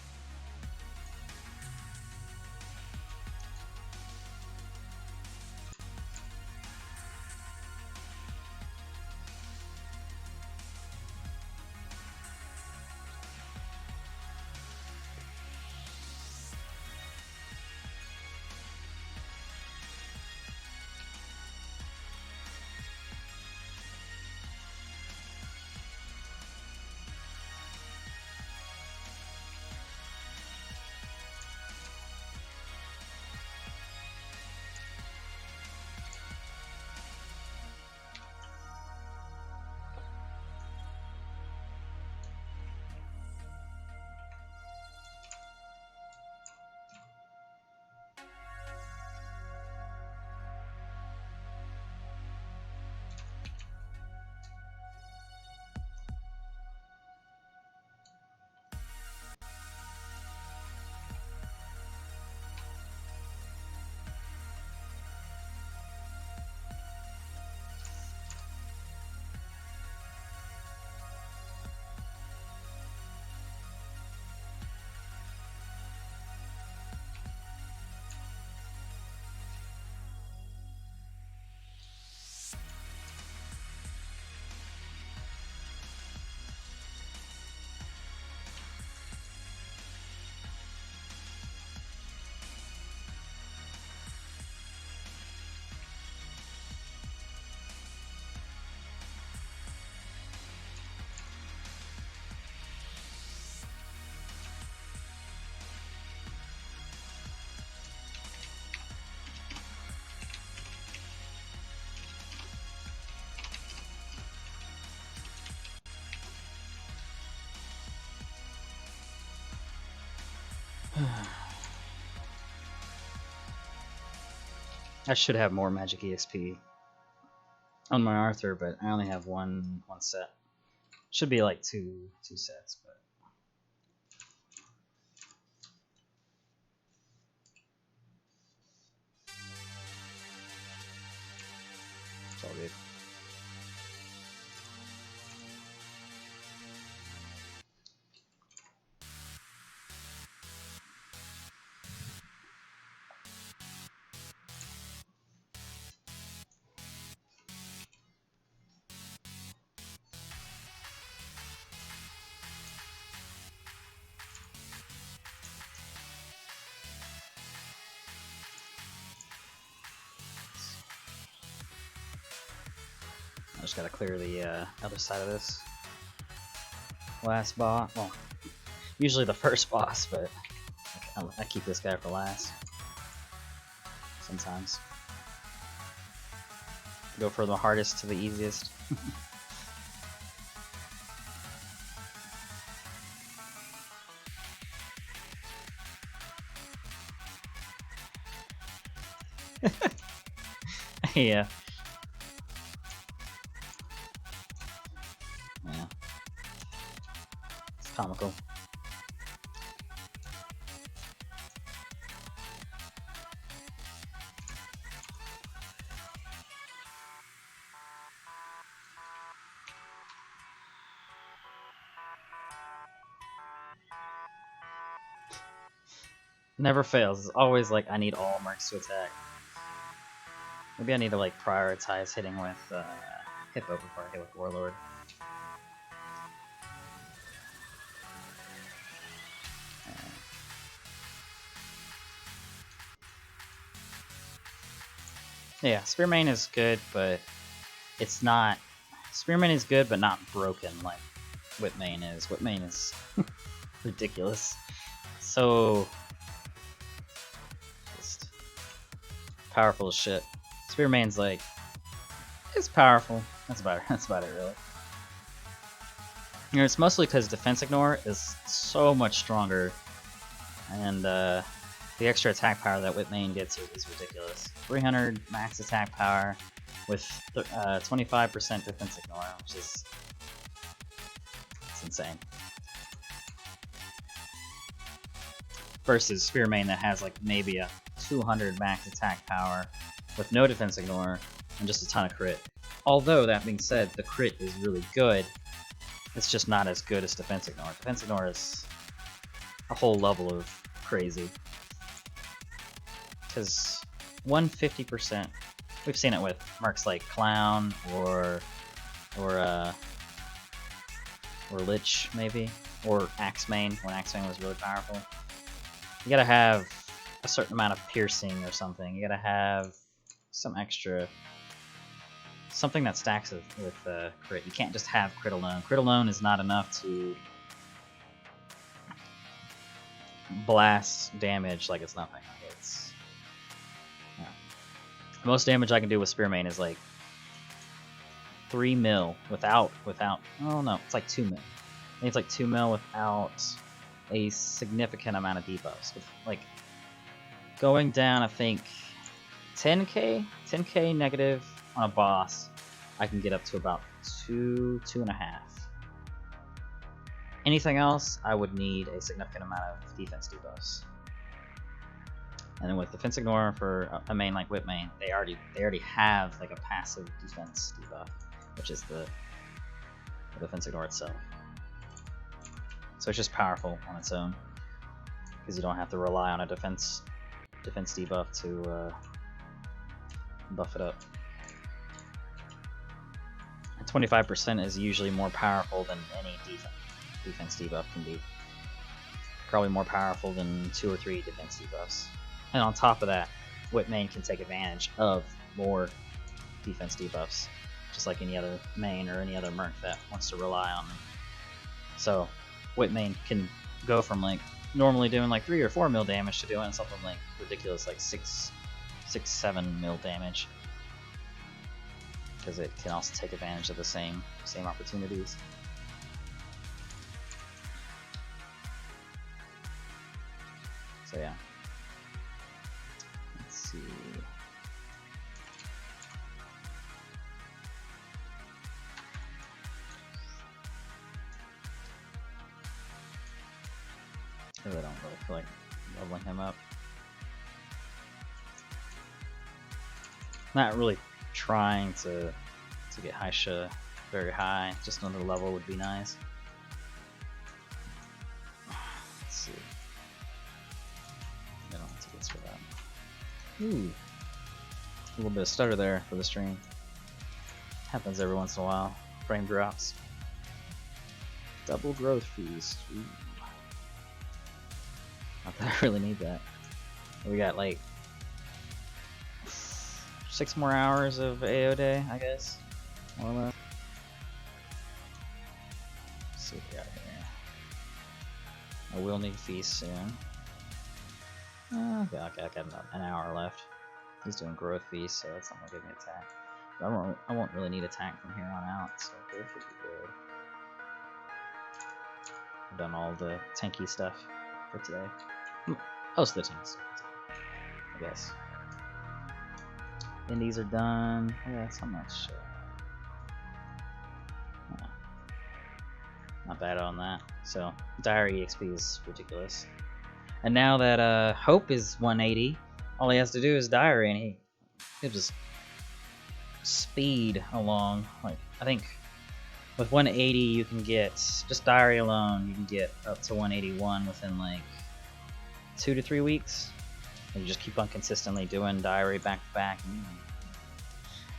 I should have more Magic EXP on my Arthur, but I only have one set. Should be like two sets, but it's all good. I just gotta clear the other side of this last boss. Well, usually the first boss, but I keep this guy for last. sometimes. Go from the hardest to the easiest. Yeah. Yeah. It's comical. Never fails. It's always like, I need all mercs to attack. Maybe I need to like prioritize hitting with Hippo before I hit with Warlord. Yeah, Spearmane is good, but it's not... Spearmane is good, but not broken like Whipmane is. Whipmane is ridiculous. So... just powerful as shit. Spearmane's like... it's powerful. That's about it, really. You know, it's mostly because Defense Ignore is so much stronger, and the extra attack power that Whipmane gets is ridiculous. 300 max attack power with 25% Defense Ignore, which is... it's insane. Versus Spearmane that has like maybe a 200 max attack power with no Defense Ignore and just a ton of crit. Although, that being said, the crit is really good. It's just not as good as Defense Ignore. Defense Ignore is a whole level of crazy. Because 150%, we've seen it with mercs like Clown or Lich maybe, or Axemane when Axemane was really powerful. You gotta have a certain amount of piercing or something. You gotta have some extra, something that stacks with crit. You can't just have crit alone. Crit alone is not enough to blast damage like it's nothing. It's... yeah. The most damage I can do with Spearmane is like 3 mil without. Oh no, it's like 2 mil. I think it's like 2 mil without a significant amount of debuffs. Like going down, I think 10k negative on a boss, I can get up to about 2.5. Anything else, I would need a significant amount of defense debuffs. And then with Defense Ignore for a main like Whipmane, they already have like a passive defense debuff, which is the Defense Ignore itself. So it's just powerful on its own, because you don't have to rely on a defense debuff to buff it up. And 25% is usually more powerful than any defense debuff can be. Probably more powerful than 2 or 3 defense debuffs. And on top of that, Whipmane can take advantage of more defense debuffs, just like any other main or any other merc that wants to rely on them. So Whipmane can go from like normally doing like 3 or 4 mil damage to doing something like ridiculous like 6-7 mil damage, because it can also take advantage of the same opportunities. So yeah, let's see. I really don't really feel like leveling him up. Not really trying to get Haisha very high. Just another level would be nice. Let's see. I don't have tickets for that. Ooh. A little bit of stutter there for the stream. Happens every once in a while. Frame drops. Double growth feast. Ooh. Not that I really need that. We got like 6 more hours of AO day, I guess. More or less. Let's see what we got here. I will need feast soon. Okay, I got about an hour left. He's doing growth feast, so that's not gonna give me attack. I won't really need attack from here on out, so growth should be good. I've done all the tanky stuff for today. Most of the tanky stuff, I guess. Indies are done. Yeah, that's how much. Not bad on that. So, Diary EXP is ridiculous. And now that Hope is 180, all he has to do is Diary, and he gives us speed along. Like, I think with 180 you can get, just Diary alone, you can get up to 181 within like 2 to 3 weeks. And you just keep on consistently doing Diary back to back.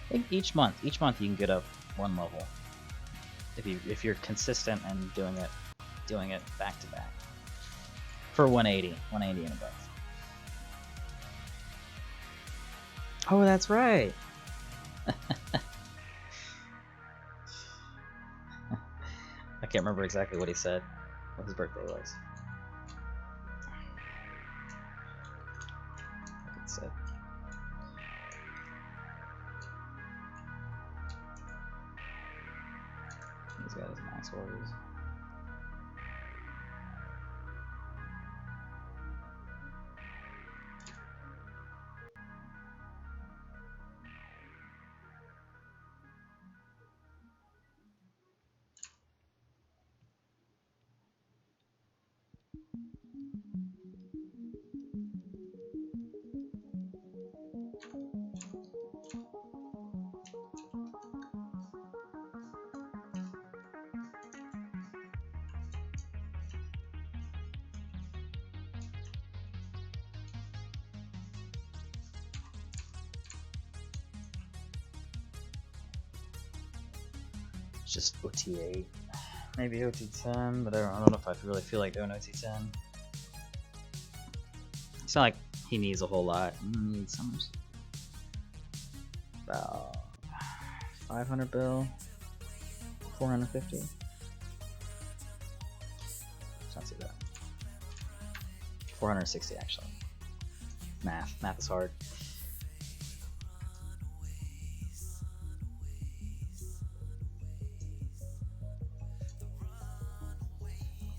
I think each month you can get up one level. If you're consistent and doing it back to back for 180 and above. Oh, that's right. I can't remember exactly what he said, what his birthday was. It said. He's got his max orders. It's just OT8. Maybe OT10, but I don't know if I really feel like doing OT10. It's not like he needs a whole lot. He needs about 500 bill, 450. It's not too bad. 460 actually. Math is hard.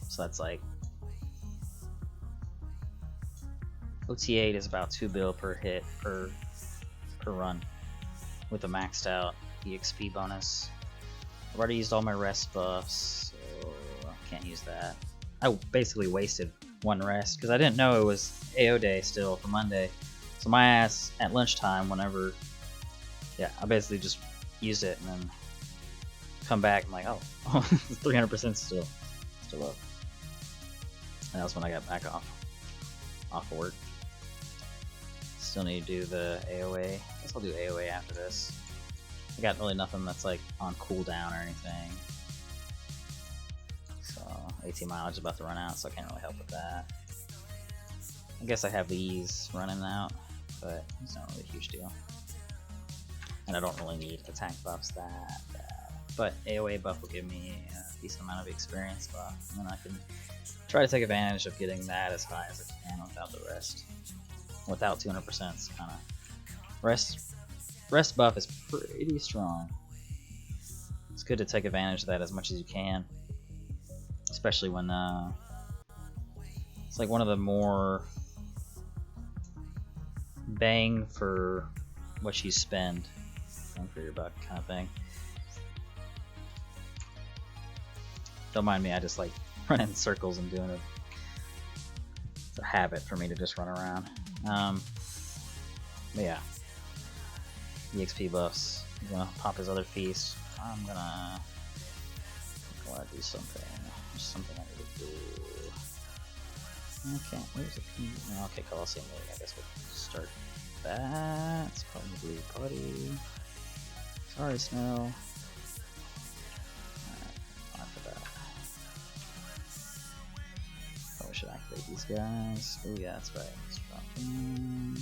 So that's like OT8 is about 2 bill per hit per run with a maxed out EXP bonus. I've already used all my rest buffs, so I can't use that. I basically wasted one rest because I didn't know it was AO day still for Monday. So my ass at lunchtime, whenever, yeah, I basically just used it and then come back and like, oh, 300% still up. And that's when I got back off of work. Still need to do the AOA. I guess I'll do AOA after this. I got really nothing that's like on cooldown or anything. So 18 mileage is about to run out, so I can't really help with that. I guess I have these running out, but it's not really a huge deal. And I don't really need attack buffs that bad. But AOA buff will give me a decent amount of experience buff, and then I can try to take advantage of getting that as high as I can without the rest. Without 200%, it's kind of rest buff is pretty strong. It's good to take advantage of that as much as you can, especially when it's like one of the more bang for what you spend, bang for your buck kind of thing. Don't mind me, I just like running in circles and doing it. It's a habit for me to just run around. But yeah, EXP buffs. He's gonna pop his other feast. I'm gonna do something. There's something I need to do. Okay, where's the P? Okay, Colosseum League. I guess we'll start that. It's probably Putty. Sorry, Snow. Should activate these guys. Oh yeah, that's right. Let's drop in.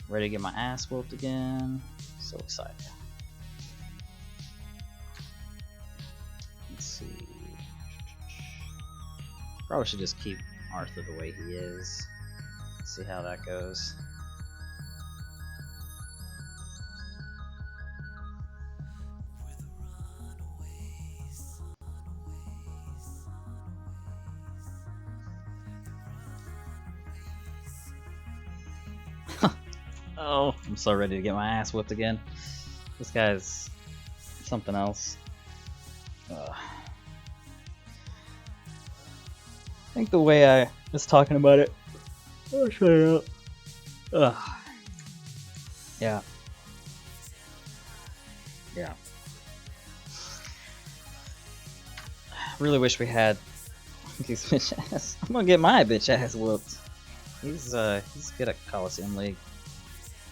Ready to get my ass whooped again. So excited. Let's see. Probably should just keep Arthur the way he is. Let's see how that goes. Oh, I'm so ready to get my ass whipped again. This guy's something else. I think the way I was talking about it. Oh, shut up. Ugh. Yeah. Yeah. Really wish we had these bitch ass. I'm gonna get my bitch ass whooped. He's good at Coliseum League.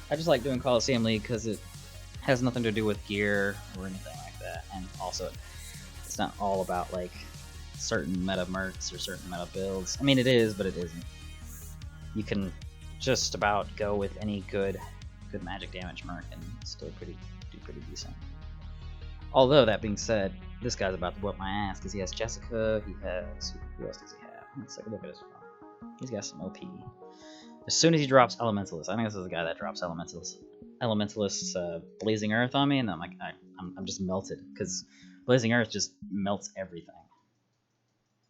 I just like doing Coliseum League because it has nothing to do with gear or anything like that, and also it's not all about like certain meta mercs or certain meta builds. I mean, it is, but it isn't. You can just about go with any good magic damage merc and still do pretty decent. Although that being said, this guy's about to whoop my ass because he has Jessica. He has who else does he have? Let's take a look at his phone. He's got some OP. As soon as he drops Elementalist, I think this is the guy that drops Elementalist's Blazing Earth on me, and I'm like, I'm just melted because Blazing Earth just melts everything.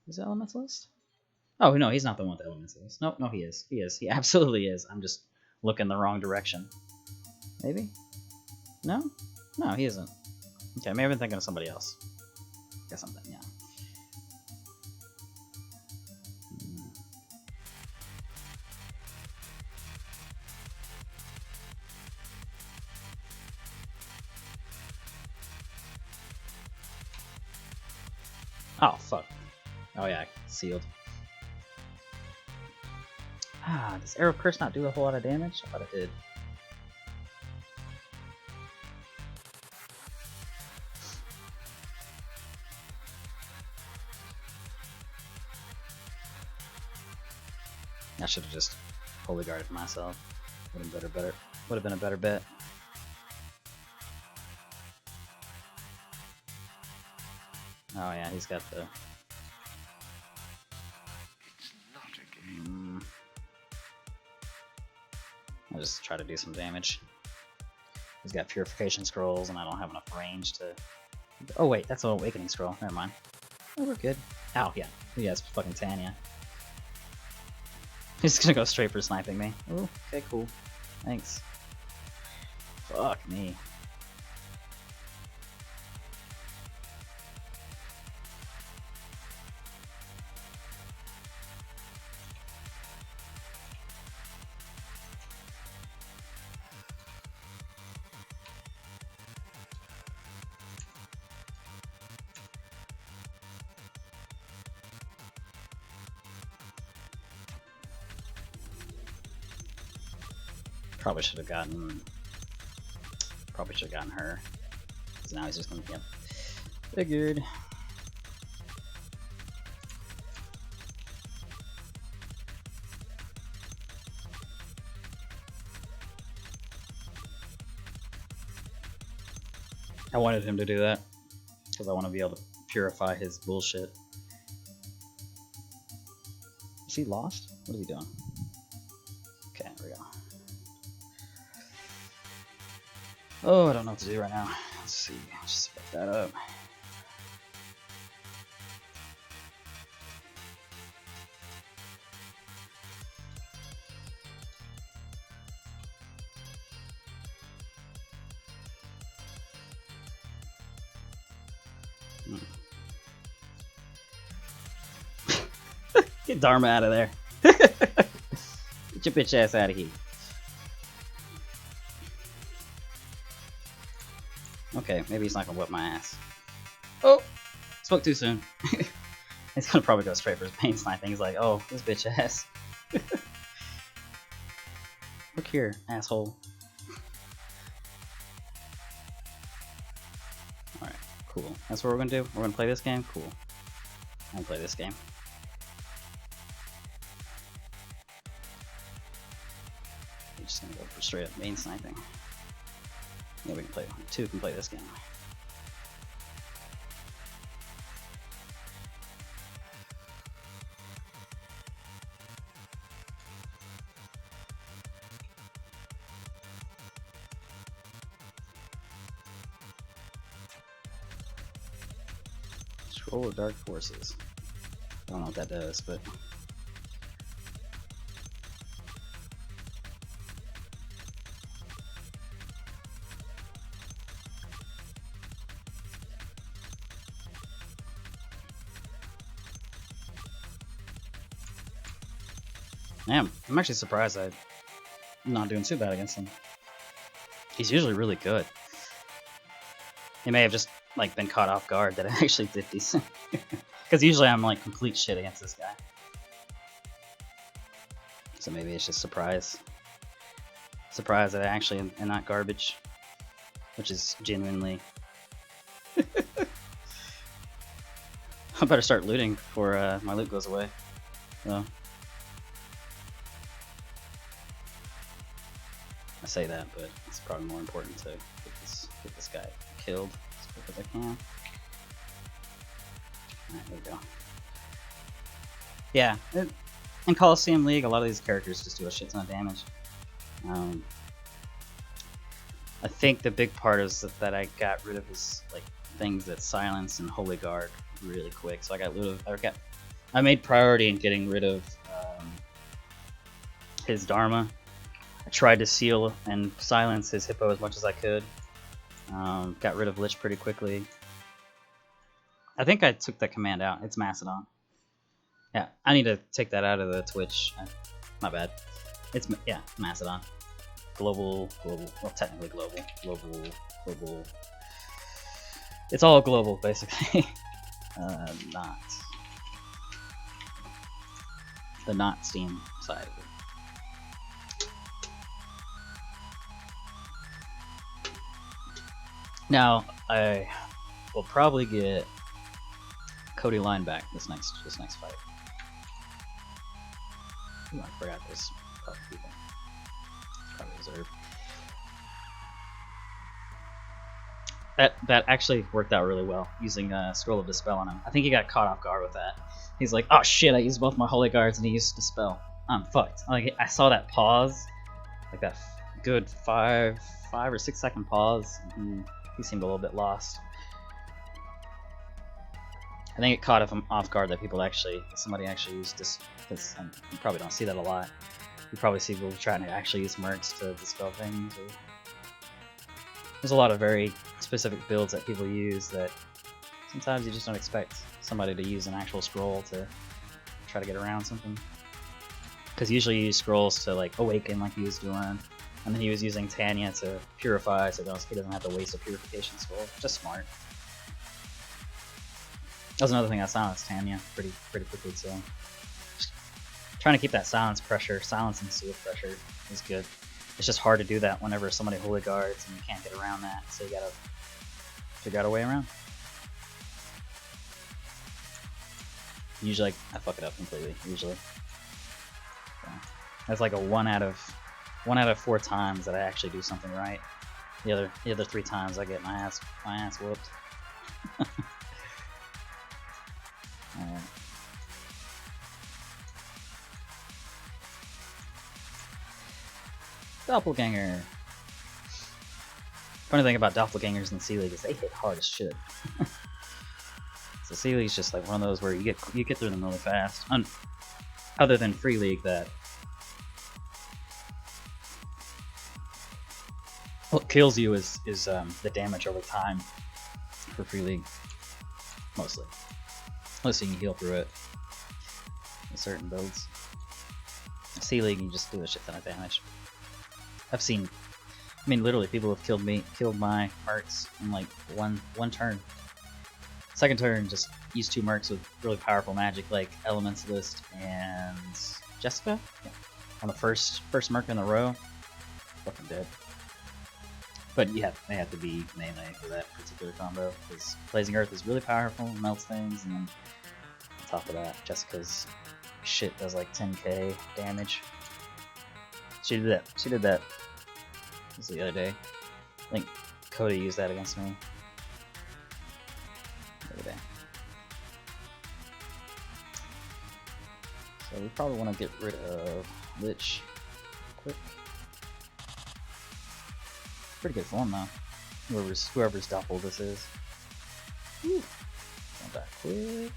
Is it Elementalist? Oh no, he's not the one with the Elementalist. No, he is. He absolutely is. I'm just looking the wrong direction. Maybe? No, he isn't. Okay, maybe I'm thinking of somebody else. Guess something, yeah. Oh, fuck. Oh, yeah, sealed. Does Arrow Curse not do a whole lot of damage? I thought it did. I should have just Holy Guarded myself. Would have been a better bet. Oh yeah, he's got the. It's not a game. I'll just try to do some damage. He's got Purification Scrolls, and I don't have enough range to. Oh wait, that's an Awakening Scroll. Never mind. Oh, we're good. Oh yeah, he has fucking Tanya. He's gonna go straight for sniping me. Oh, okay, cool. Thanks. Fuck me. Probably should have gotten her. Because now he's just gonna get figured. I wanted him to do that because I want to be able to purify his bullshit. Is he lost? What is he doing? Okay, there we go. Oh, I don't know what to do right now. Let's see. Just pick that up. Get Dharma out of there. Get your bitch ass out of here. Okay, maybe he's not gonna whip my ass. Oh! Spoke too soon. He's gonna probably go straight for his main sniping. He's like, oh, this bitch ass. Look here, asshole. Alright, cool. That's what we're gonna do? We're gonna play this game? Cool. I'm gonna play this game. We're just gonna go for straight up main sniping. Yeah, we can play. Two can play this game. Scroll of Dark Forces. I don't know what that does, but. Damn, I'm actually surprised I'm not doing too bad against him. He's usually really good. He may have just like been caught off guard that I actually did decent. Because usually I'm like complete shit against this guy. So maybe it's just surprise that I actually am not garbage, which is genuinely. I better start looting before my loot goes away. So I say that, but it's probably more important to get this guy killed as quick as I can. Alright, there we go. Yeah, in Coliseum League, a lot of these characters just do a shit ton of damage. I think the big part is that I got rid of his like things that silence and Holy Guard really quick. So I made priority in getting rid of his Dharma. I tried to seal and silence his Hippo as much as I could. Got rid of Lich pretty quickly. I think I took that command out. It's Macedon. Yeah, I need to take that out of the Twitch. My bad. It's, yeah, Macedon. Global, well, technically global. It's all global, basically. Not the not Steam side of it. Now, I will probably get Cody Line back this next fight. Ooh, I forgot this. Probably reserved. That actually worked out really well, using Scroll of Dispel on him. I think he got caught off guard with that. He's like, oh shit, I used both my Holy Guards and he used Dispel. I'm fucked. Like, I saw that pause, like that good 5 or 6 second pause, and he seemed a little bit lost. I think it caught him off guard that somebody actually used this, because you probably don't see that a lot. You probably see people trying to actually use mercs to dispel things. There's a lot of very specific builds that people use that sometimes you just don't expect somebody to use an actual scroll to try to get around something. Because usually you use scrolls to like awaken like he was doing, and then he was using Tanya to purify so he doesn't have to waste a purification scroll. Just smart. That was another thing I silenced Tanya pretty quickly too. Trying to keep that silence and seal pressure is good. It's just hard to do that whenever somebody Holy Guards and you can't get around that, so you gotta figure out a way around. Usually I fuck it up completely, usually. So, that's like a 1 out of 4 times that I actually do something right. The other 3 times I get my ass whooped. Alright. Doppelganger. Funny thing about doppelgangers in Sea League is they hit hard as shit. So Sea League's just like one of those where you get through them really fast. Other than Free League, that what kills you is the damage over time for Free League, mostly. Unless you can heal through it in certain builds. Sea League, you just do a shit ton of damage. I've seen, I mean, literally, people have killed my mercs in like one turn. Second turn, just use 2 mercs with really powerful magic like Elementalist and Jessica. Yeah. On the first merc in a row, fucking dead. But they have to be melee for that particular combo, because Blazing Earth is really powerful, melts things, and then on top of that, Jessica's shit does like 10k damage. She did that. This was the other day. I think Cody used that against me the other day. So we probably want to get rid of Lich quick. Pretty good form though. Whoever's Doppel this is. Woo. Want that quick.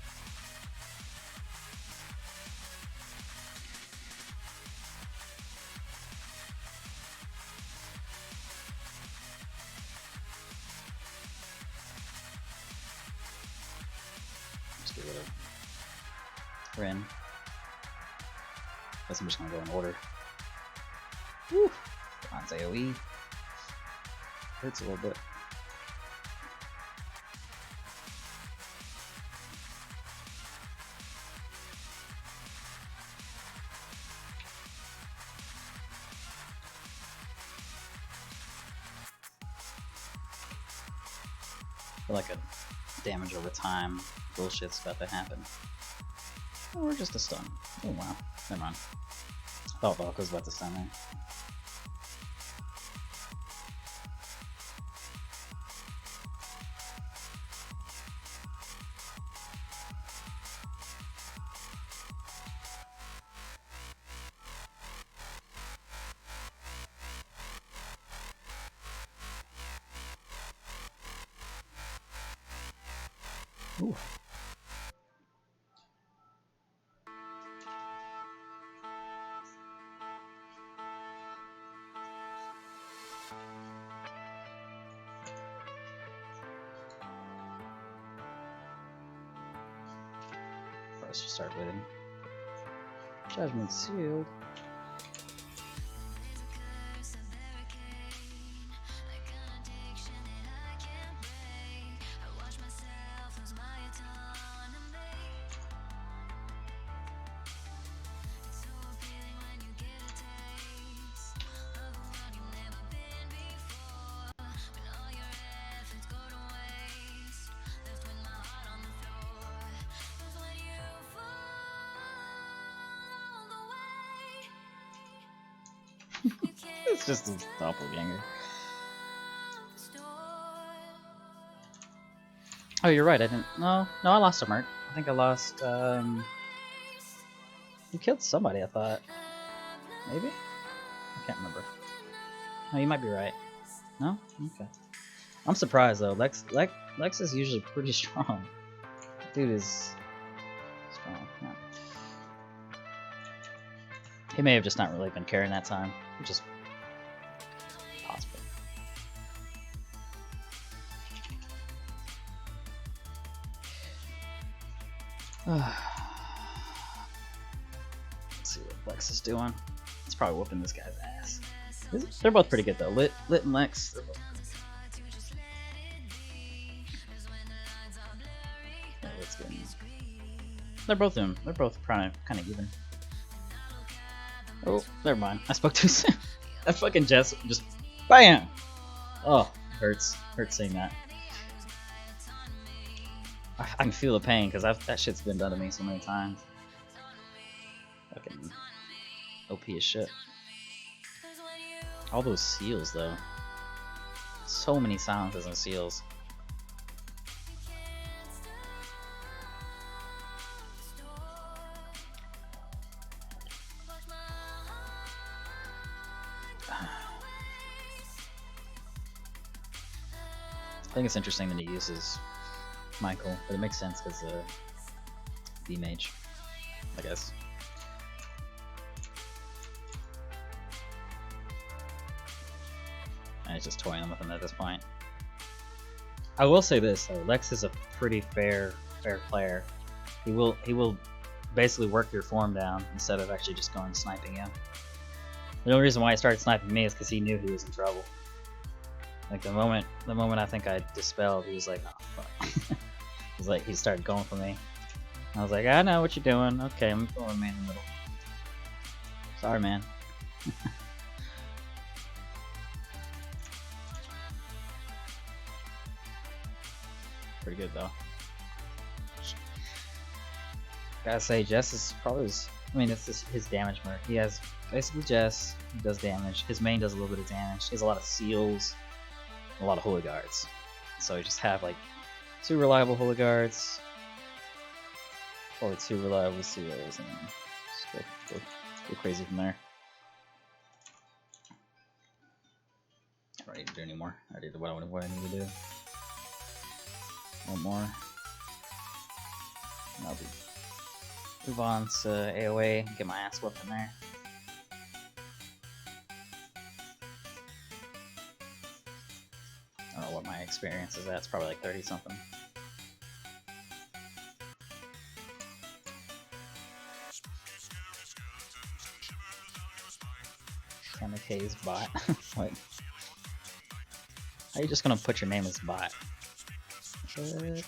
Ren. Guess I'm just gonna go in order. Woo! Bronze AoE. Hurts a little bit. I feel like a damage over time bullshit's about to happen. Or just a stun. Oh wow. Never mind. I thought Valk was about to stun there. Ooh. Let's just start living. Judgment sealed. It's just a doppelganger. Oh, you're right. I didn't. No, I lost a Merc. I think I lost. You killed somebody. I thought. Maybe. I can't remember. No, you might be right. No. Okay. I'm surprised though. Lex is usually pretty strong. Dude is strong. Yeah. He may have just not really been carrying that time, which is possible. Let's see what Lex is doing. He's probably whooping this guy's ass. They're both pretty good though. Lit and Lex. They're both yeah, Lit's good. They're both kind of even. Oh, never mind. I spoke too soon. That fucking Jess just BAM! Oh, hurts. Hurts saying that. I can feel the pain because that shit's been done to me so many times. Fucking OP as shit. All those seals though. So many silences and seals. I think it's interesting that he uses Michael, but it makes sense because B-Mage, I guess. And he's just toying with him at this point. I will say this though, Lex is a pretty fair player. He will basically work your form down instead of actually just going sniping you. The only reason why he started sniping me is because he knew he was in trouble. Like the moment I think I dispelled, he was like, oh fuck. He's like, he started going for me. I was like, I know what you're doing. Okay, I'm going man in the middle. Sorry, man. Pretty good though. Gotta say, Jess is probably it's his damage mark. He has basically Jess, he does damage. His main does a little bit of damage. He has a lot of seals, a lot of holy guards. So you just have like 2 reliable holy guards, or 2 reliable seals, and just go crazy from there. I don't need to do any more. I did what I need to do. One more. And I'll move on to AoA and get my ass whooped in there. I don't know what my experience is at. It's probably like 30 something. MK's bot. What? How are you just gonna put your name as bot? What?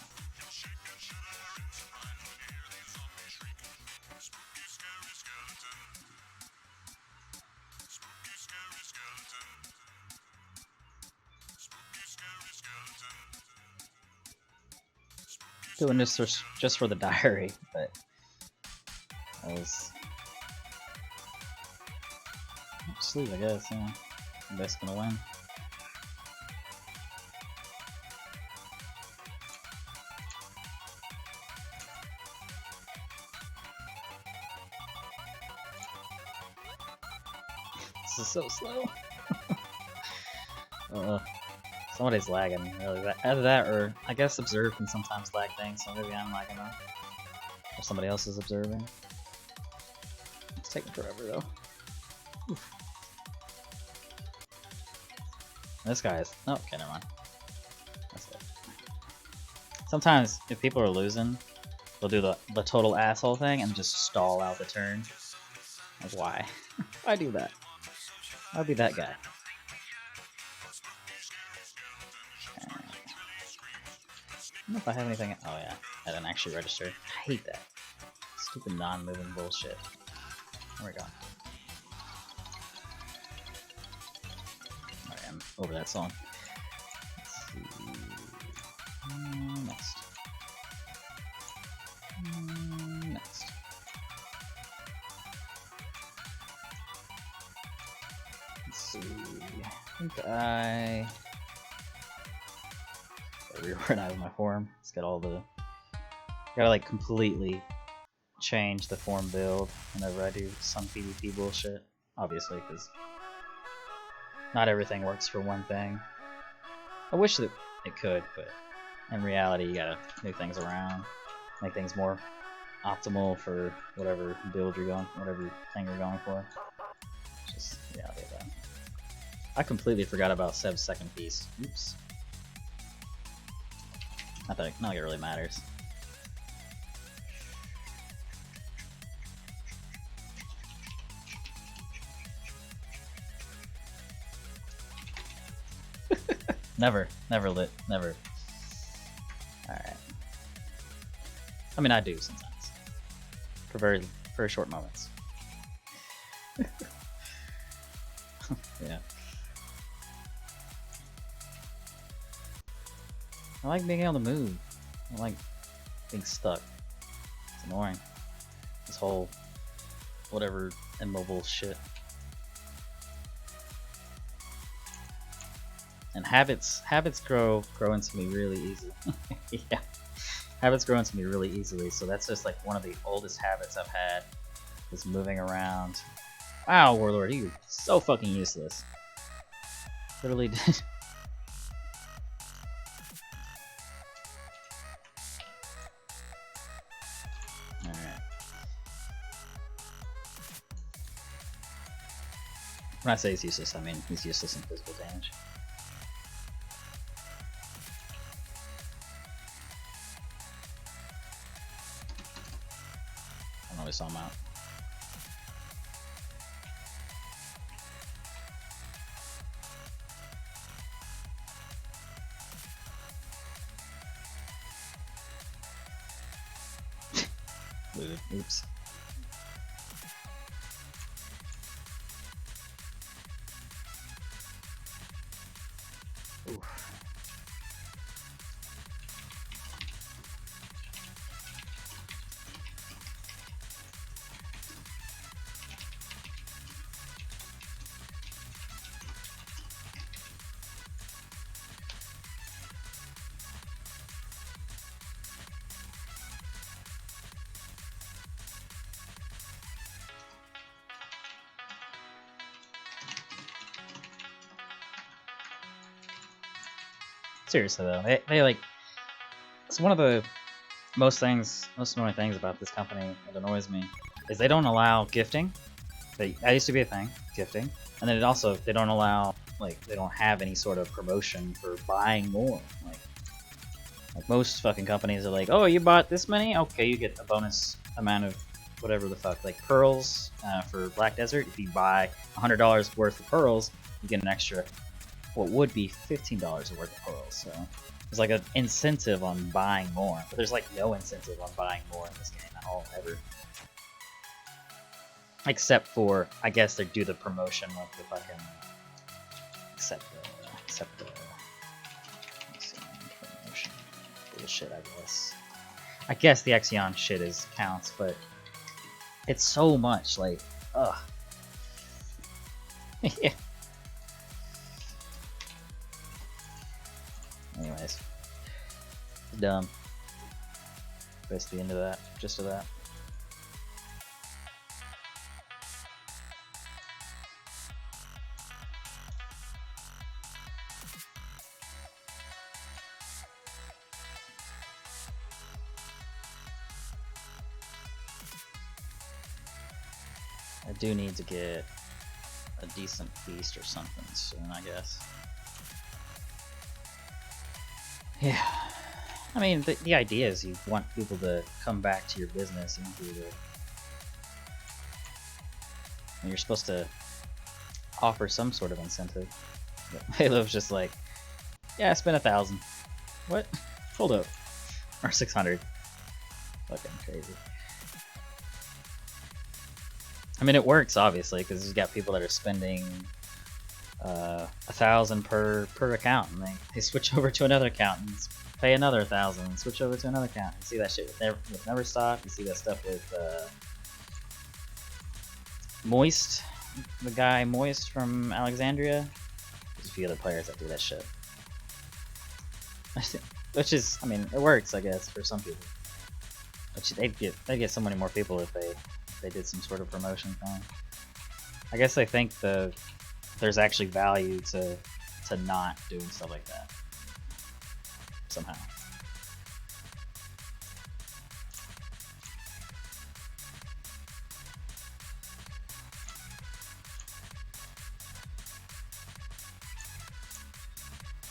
Doing this just for the diary, but that was sleep, I guess. Yeah, I'm best gonna win. This is so slow. Somebody's lagging, really. Either that or I guess Observe can sometimes lag things, so maybe I'm lagging up. Or somebody else is observing. It's taking forever though. Oof. This guy is. Oh, okay, never mind. That's it. Sometimes if people are losing, they'll do the total asshole thing and just stall out the turn. Like, why? Why do that? I'll be that guy. I don't know if I have anything. Oh yeah, I didn't actually register. I hate that. Stupid non-moving bullshit. There we go. Alright, I'm over that song. Let's see. Next. Next. Let's see. I think I reorganize my form. Let's get all the. Gotta like completely change the form build whenever I do some PvP bullshit. Obviously, because not everything works for one thing. I wish that it could, but in reality, you gotta move things around, make things more optimal for whatever build you're going, whatever thing you're going for. It's just the reality of that. I completely forgot about Seb's second piece. Oops. Not like it really matters. Never lit, never. Alright. I mean, I do sometimes. For very short moments. Yeah. I like being able to move. I like being stuck. It's annoying. This whole whatever immobile shit. And habits grow into me really easily. Yeah, habits grow into me really easily. So that's just like one of the oldest habits I've had, is moving around. Wow, Warlord, you so fucking useless. Literally did. All right. When I say he's useless, I mean he's useless in physical damage. I saw him out. Oops. Oof. Seriously though, they like, it's one of the most annoying things about this company that annoys me is they don't allow gifting. That used to be a thing, gifting, and then they don't allow, like, they don't have any sort of promotion for buying more. Like most fucking companies are like, oh, you bought this many? Okay, you get a bonus amount of whatever the fuck, like pearls for Black Desert. If you buy $100 worth of pearls, you get an extra what would be $15 worth of pearls. So there's like an incentive on buying more, but there's like no incentive on buying more in this game at all, ever. Except for, I guess they do the promotion with the fucking, except the promotion bullshit, I guess. I guess the Exion shit counts, but it's so much, like, ugh. Yeah. Anyways, dumb. Basically into that, just to that. I do need to get a decent feast or something soon, I guess. Yeah. I mean, the idea is you want people to come back to your business. You're supposed to offer some sort of incentive. But Halo's just like, yeah, I spent 1,000. What? Hold up. Or 600. Fucking crazy. I mean, it works, obviously, because you've got people that are spending 1,000 per account, and they switch over to another account and pay another 1,000 and switch over to another account. You see that shit with Neverstop. You see that stuff with Moist, the guy Moist from Alexandria. There's a few other players that do that shit. Which is, I mean, it works, I guess, for some people. But they'd get so many more people if they did some sort of promotion thing. I guess they think there's actually value to not doing stuff like that somehow.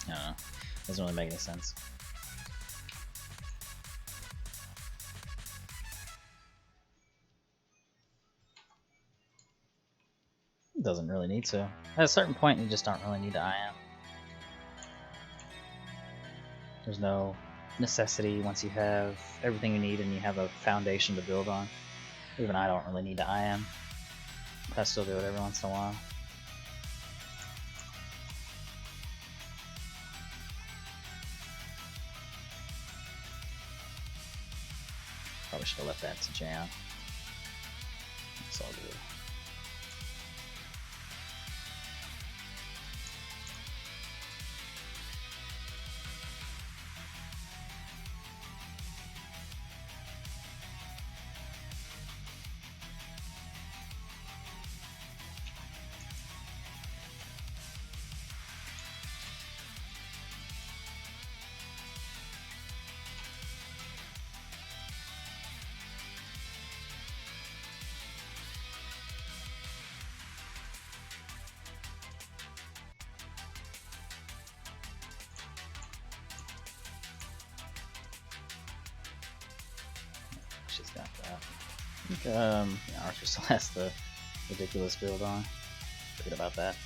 I don't know. Doesn't really make any sense. It doesn't really need to. At a certain point, you just don't really need to IM. There's no necessity once you have everything you need and you have a foundation to build on. Even I don't really need to IM. But I still do it every once in a while. Probably should have left that to Jan. It's all good. She's got that. I think, yeah, Archer still has the ridiculous build on. Forget about that.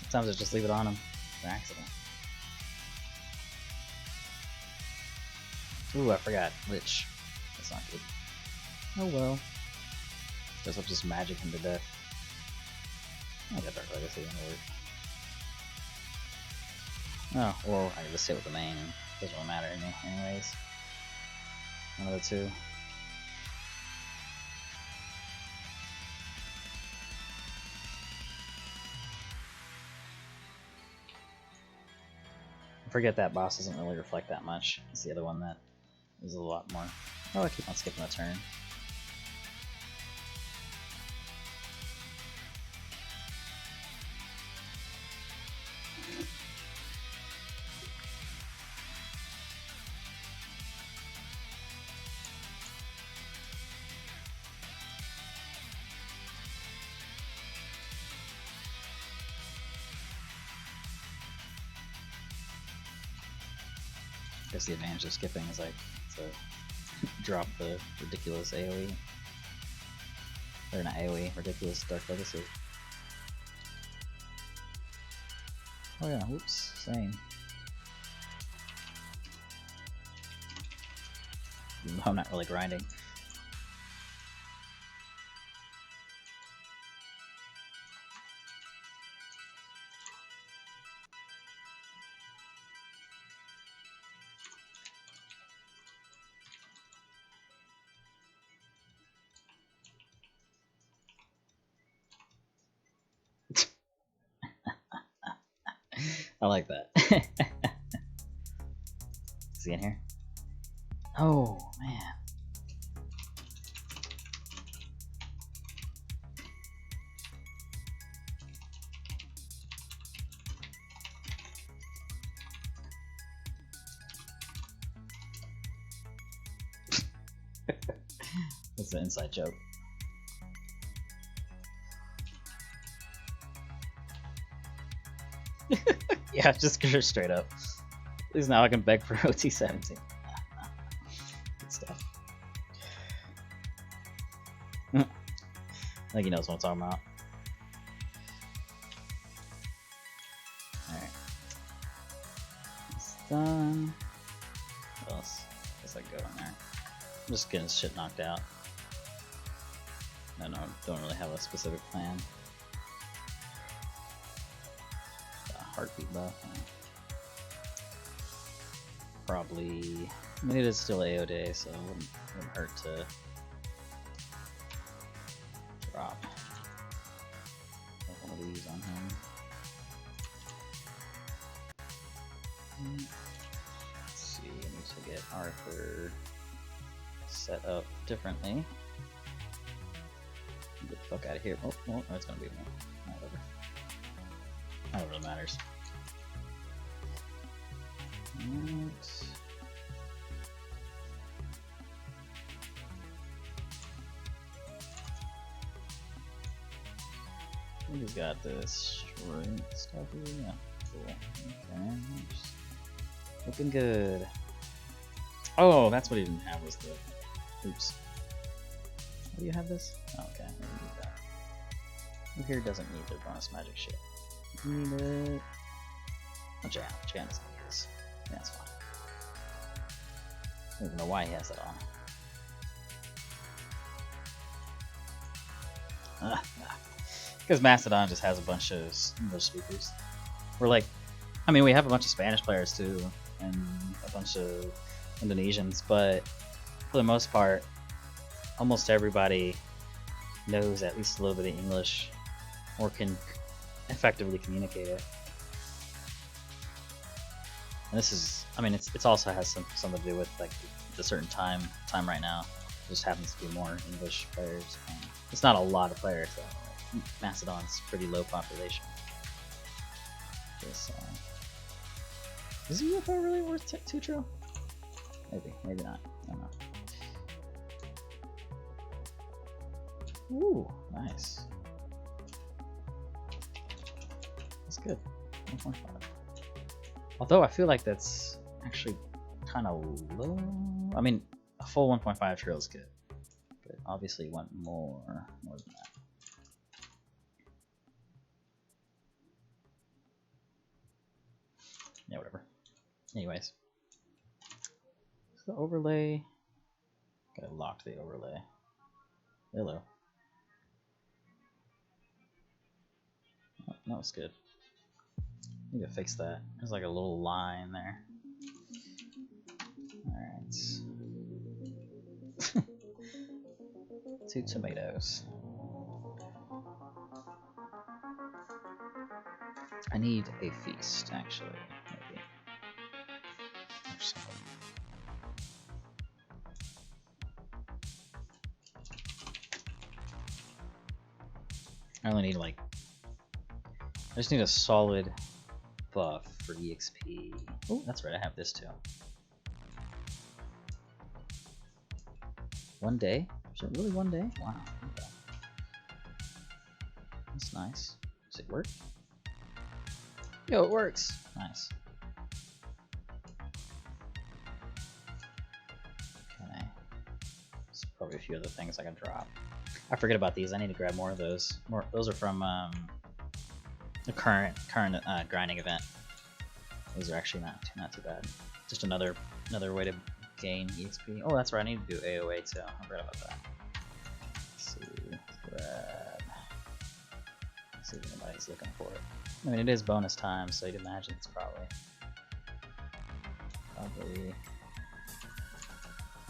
Sometimes I just leave it on him for accident. Ooh, I forgot Lich. That's not good. Oh well. Guess I'll just magic him to death. I got Dark Legacy in work. Oh, or I can just hit with the main and it doesn't really matter anyways. One of the two. I forget that boss doesn't really reflect that much. It's the other one that is a lot more. Oh, I keep on skipping a turn. I guess the advantage of skipping is like to drop the ridiculous AoE. Or not AoE, ridiculous Dark Legacy. Oh yeah, whoops, same. I'm not really grinding. I like that. Is he in here? Oh, man. That's an inside joke. Yeah, just straight up. At least now I can beg for OT17. Good stuff. I think he knows what I'm talking about. Alright. It's done. What else? Guess I go in there. I'm just getting shit knocked out. I don't really have a specific plan. Heartbeat buff. Probably. I mean, it is still AO day, so it wouldn't hurt to drop one of these on him. Let's see, I need to get Arthur set up differently. Get the fuck out of here. Oh, well, that's gonna be one. Whatever. That really matters. Right. He's got this strength stuff here. Yeah, cool. Okay. Looking good. Oh, that's what he didn't have was the. Oops. How do you have this? Oh, okay. I need that. Who here doesn't need their bonus magic shit? You need it. Oh, Jan doesn't need this. Yeah, that's fine. I don't even know why he has that on. Because Macedon just has a bunch of English speakers. We're like, I mean, we have a bunch of Spanish players too, and a bunch of Indonesians, but for the most part, almost everybody knows at least a little bit of English or can effectively communicate it. And this is, I mean, it's also has something to do with like the certain time right now. It just happens to be more English players. It's not a lot of players though. Like, Macedon's pretty low population. Just, is UFO really worth 2 trill? Maybe not. I don't know. Ooh, nice. That's good. 1.5. Although I feel like that's actually kind of low. I mean, a full 1.5 trill is good, but obviously you want more than that. Yeah, whatever. Anyways, so the overlay. Gotta lock the overlay. Hello. Oh, no, it's good. Need to fix that. There's like a little line there. Alright. 2 tomatoes. I need a feast, actually. Maybe. I only need like. I just need a solid buff for EXP. Oh, that's right, I have this too. 1 day? Is it really 1 day? Wow. Okay. That's nice. Does it work? Yo, it works. Nice. Okay. Let's probably a few other things I can drop. I forget about these. I need to grab more of those. Those are from the current grinding event. Those are actually not too bad. Just another way to gain EXP. Oh, that's right. I need to do AOA too. I forgot about that. Let's see, grab. Let's see if anybody's looking for it. I mean, it is bonus time, so you'd imagine it's probably a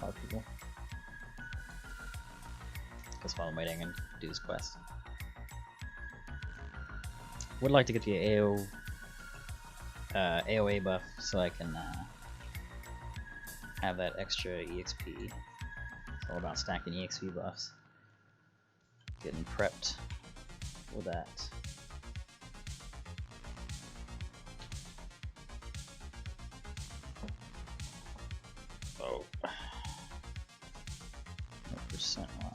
lot of people. That's while I'm waiting and do this quest. Would like to get the AOA buff so I can have that extra EXP. It's all about stacking EXP buffs. Getting prepped for that. Oh. What percent line?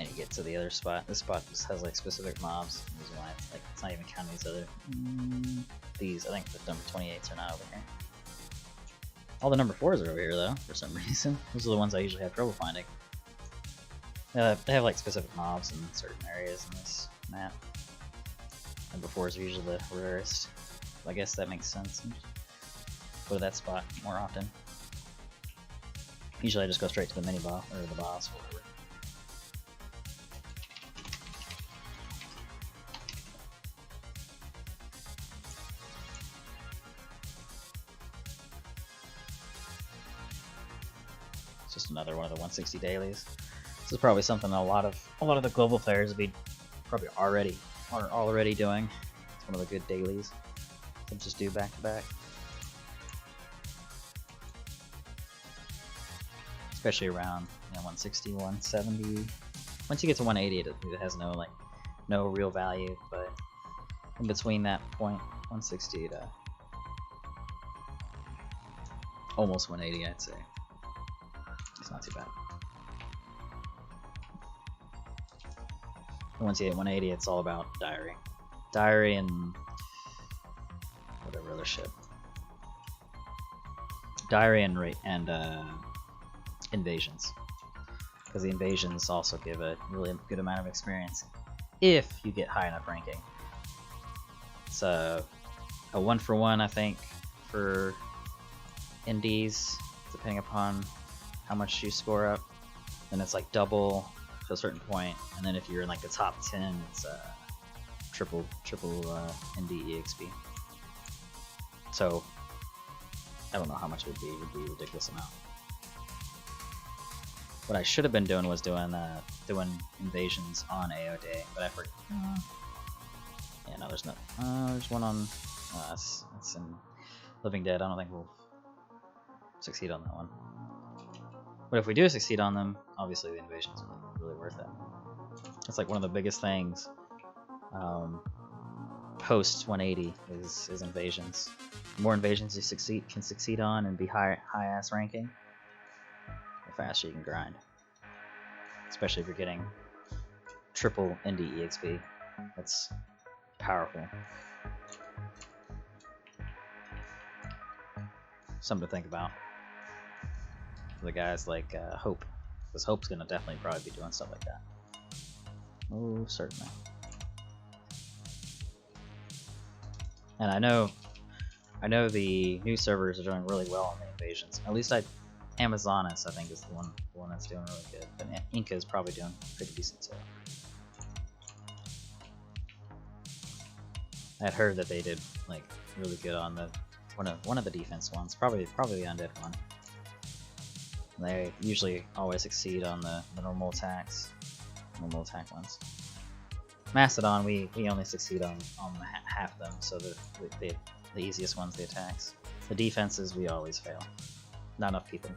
And you get to the other spot. This spot just has like specific mobs. There's why it's not even counting these other. These, I think the number 28s are not over here. All the number 4s are over here though, for some reason. Those are the ones I usually have trouble finding. They have like specific mobs in certain areas in this map. Number 4s are usually the rarest. I guess that makes sense. Go to that spot more often. Usually I just go straight to the mini boss or the boss or whatever. Just another one of the 160 dailies. This is probably something a lot of the global players would be probably already doing. It's one of the good dailies to just do back to back. Especially around 160, 170. Once you get to 180, it has no real value, but in between that point, 160 to almost 180, I'd say. It's not too bad. And once you hit 180, it's all about diary. Diary and whatever other shit. Diary and invasions. Because the invasions also give a really good amount of experience if you get high enough ranking. It's a 1-for-1, I think, for indies, depending upon how much you score up. Then it's like double to a certain point, and then if you're in like the top 10, it's triple indie EXP. So I don't know how much it would be. It would be a ridiculous amount. What I should have been doing was doing invasions on AO Day, but I forgot. Yeah, no, there's no. There's one on us. It's in Living Dead. I don't think we'll succeed on that one. But if we do succeed on them, obviously the invasion's really worth it. It's like one of the biggest things post 180 is invasions. The more invasions you can succeed on and be high ass ranking, the faster you can grind. Especially if you're getting triple indie EXP. That's powerful. Something to think about. For the guys like Hope, because Hope's gonna definitely probably be doing stuff like that. Oh, certainly. And I know the new servers are doing really well on the invasions. At least Amazonas, I think, is the one that's doing really good. But Inca is probably doing pretty decent too. I'd heard that they did like really good on the one of the defense ones, probably the undead one. They usually always succeed on the normal attack ones. Mastodon, we only succeed on half of them, so the easiest ones, the attacks. The defenses, we always fail. Not enough people.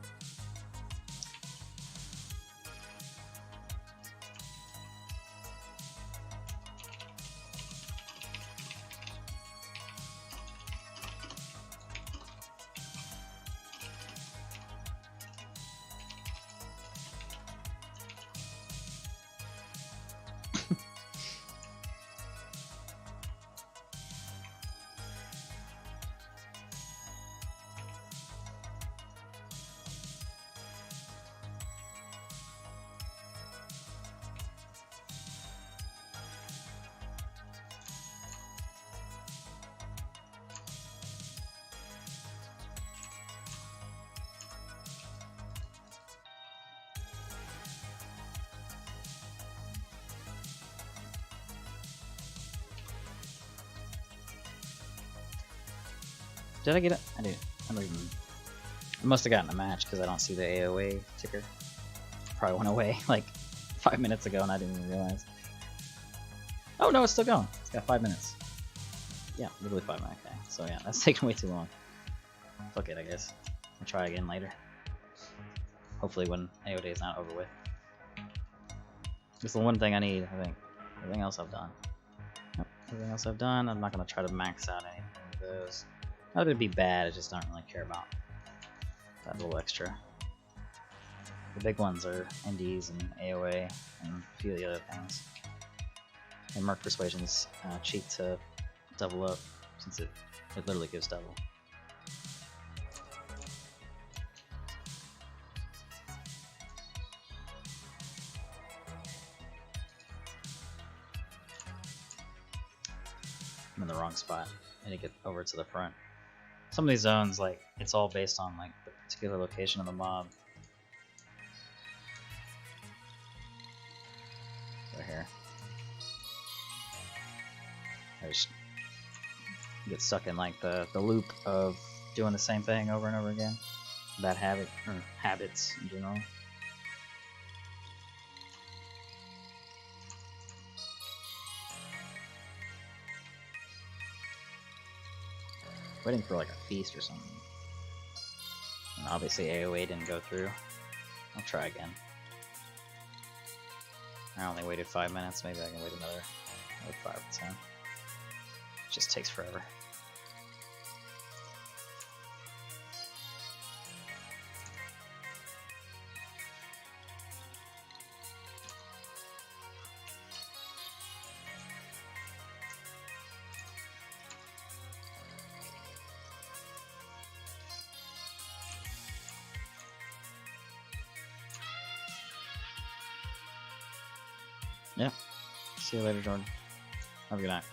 Did I get it? I did. I don't even. I must have gotten a match because I don't see the AOA ticker. Probably went away like 5 minutes ago and I didn't even realize. Oh no, it's still going. It's got 5 minutes. Yeah, literally 5 minutes. Okay, so yeah, that's taking way too long. Fuck it, I guess. I'll try again later. Hopefully when AOD is not over with. It's the one thing I need, I think. Everything else I've done. Yep, everything else I've done. I'm not going to try to max out anything of those. Not that it'd be bad, I just don't really care about that little extra. The big ones are Indies and AOA and a few of the other things. And Merc Persuasion's cheap to double up, since it literally gives double. I'm in the wrong spot. I need to get over to the front. Some of these zones, like, it's all based on like the particular location of the mob. Right here. I just get stuck in like the loop of doing the same thing over and over again. Bad habit, or habits in general. Waiting for like a feast or something. And obviously AOA didn't go through. I'll try again. I only waited 5 minutes, maybe I can wait another 5 or 10. It just takes forever. Yeah. See you later, Jordan. Have a good night.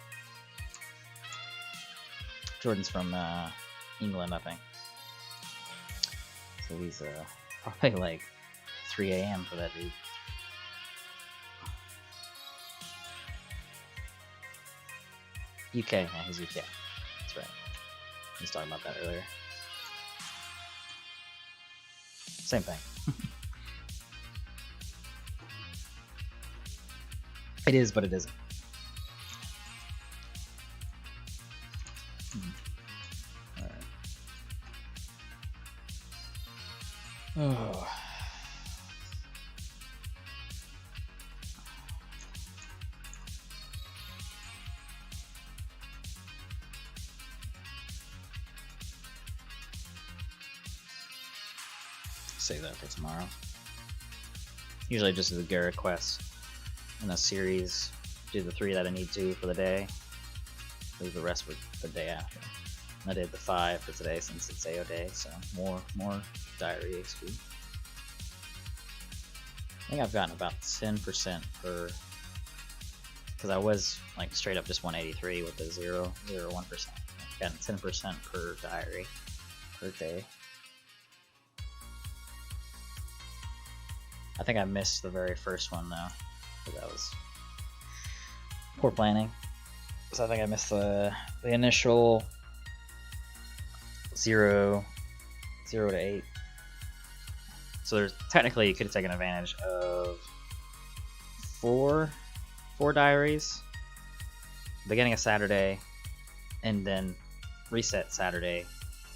Jordan's from England, I think. So he's probably like 3 a.m. for that dude. UK, yeah, he's UK. That's right. I was talking about that earlier. Same thing. It is, but it isn't. Alright. Oh. Save that for tomorrow. Usually just do the Garrett quest in a series, do the 3 that I need to for the day, leave the rest for the day after. And I did the 5 for today since it's AO day, so more diary XP. I think I've gotten about 10% per, because I was like straight up just 183 with the 0.01%. I've gotten 10% per diary per day. I think I missed the very first one though, because that was poor planning. So I think I missed the initial 0 to 8. So there's technically you could have taken advantage of four diaries, beginning of Saturday, and then reset Saturday,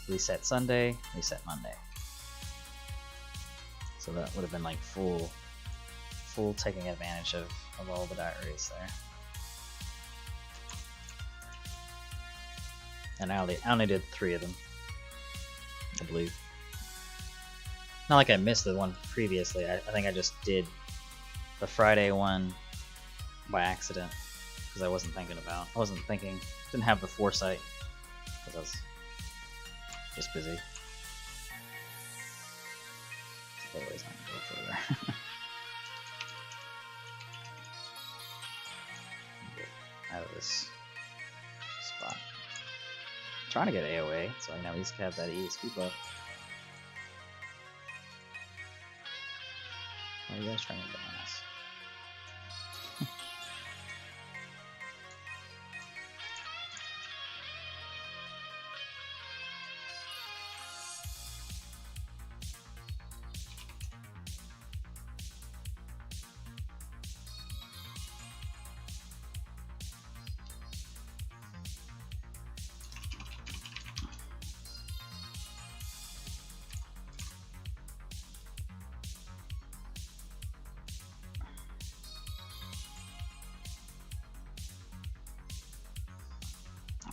reset Sunday, reset Monday. So that would have been like full taking advantage of all the diaries there. And I only did 3 of them, I believe. Not like I missed the one previously. I think I just did the Friday one by accident because I wasn't thinking, didn't have the foresight because I was just busy. Anyways, I'm gonna go further. Get out of this spot. I'm trying to get AOA, so I can at least have that EXP buff. Why are you guys trying to get on us?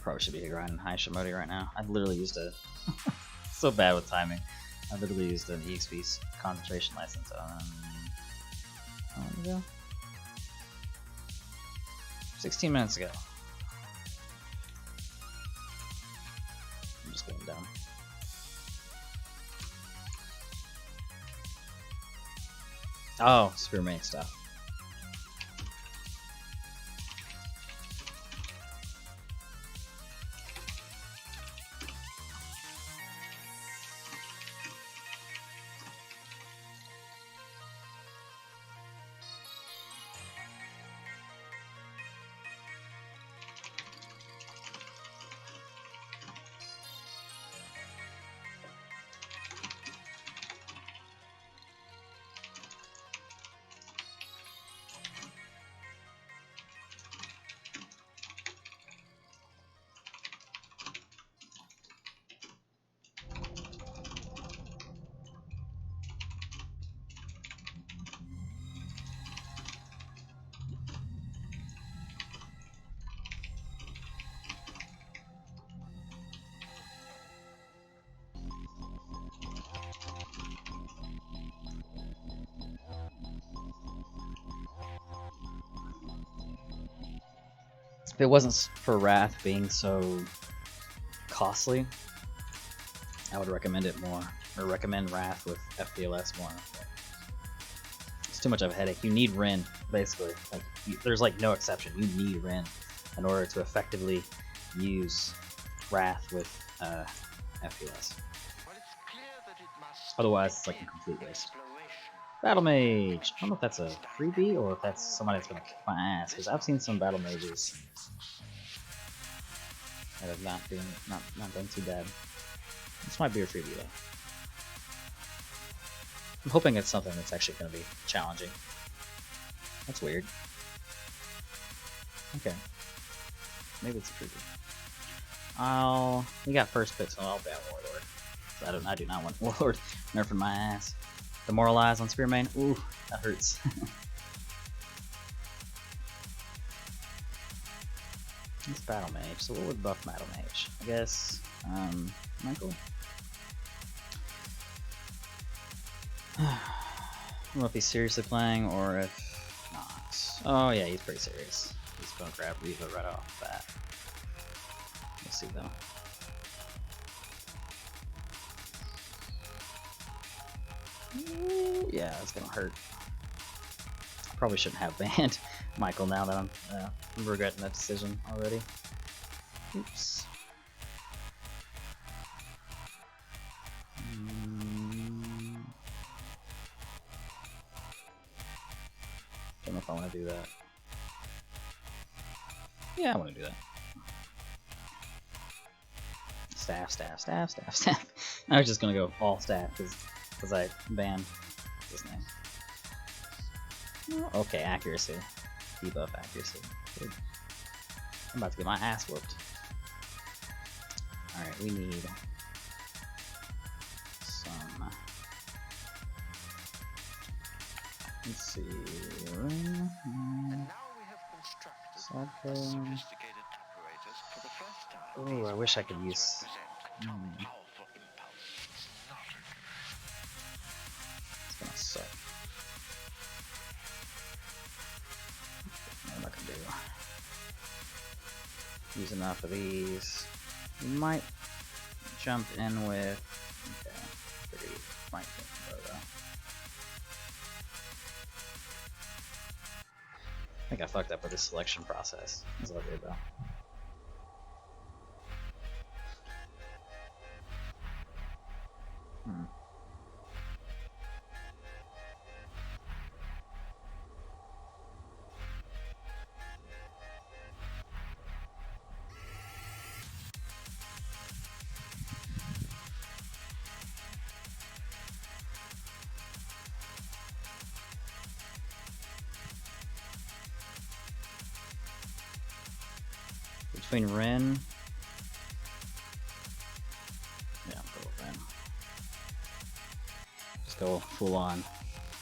Probably should be grinding high Shimodi right now. I literally used a so bad with timing. I literally used an EXP concentration license how long ago? 16 minutes ago. I'm just going down. Oh, Spearmane stuff. If it wasn't for Wrath being so costly, I would recommend it more, or recommend Wrath with FPLS more. It's too much of a headache. You need Ren, basically. Like, there's like no exception. You need Ren in order to effectively use Wrath with FPLS. Otherwise, it's like a complete waste. Battle Mage. I don't know if that's a freebie or if that's somebody that's gonna kick my ass, because I've seen some Battle Mages that have not done too bad. This might be a freebie though. I'm hoping it's something that's actually gonna be challenging. That's weird. Okay. Maybe it's a freebie. We got first pick, so I'll ban Warlord. I do not want Warlord nerfing my ass. Demoralize on Spearmane. Ooh, that hurts. It's Battle Mage. So what would buff Battle Mage? I guess Michael. I don't know if he's seriously playing or if not. Oh yeah, he's pretty serious. He's gonna grab Reva right off the bat. We'll see though. Yeah, it's gonna hurt. Probably shouldn't have banned Michael now that I'm regretting that decision already. Oops. Don't know if I want to do that. Yeah, I want to do that. Staff. I was just gonna go all staff because I banned his name. Okay, accuracy. Debuff accuracy. Good. I'm about to get my ass whooped. Alright, we need some. Let's see. And now we have constructed a sophisticated apparatus for the first time. Oh, I wish I could use. It's gonna suck. What am I gonna do? Use enough of these. We might jump in with. Okay, 3 might go though. I think I fucked up with this selection process. That's what I did though. Between Ren. Yeah, I'll go with Ren. Just go full on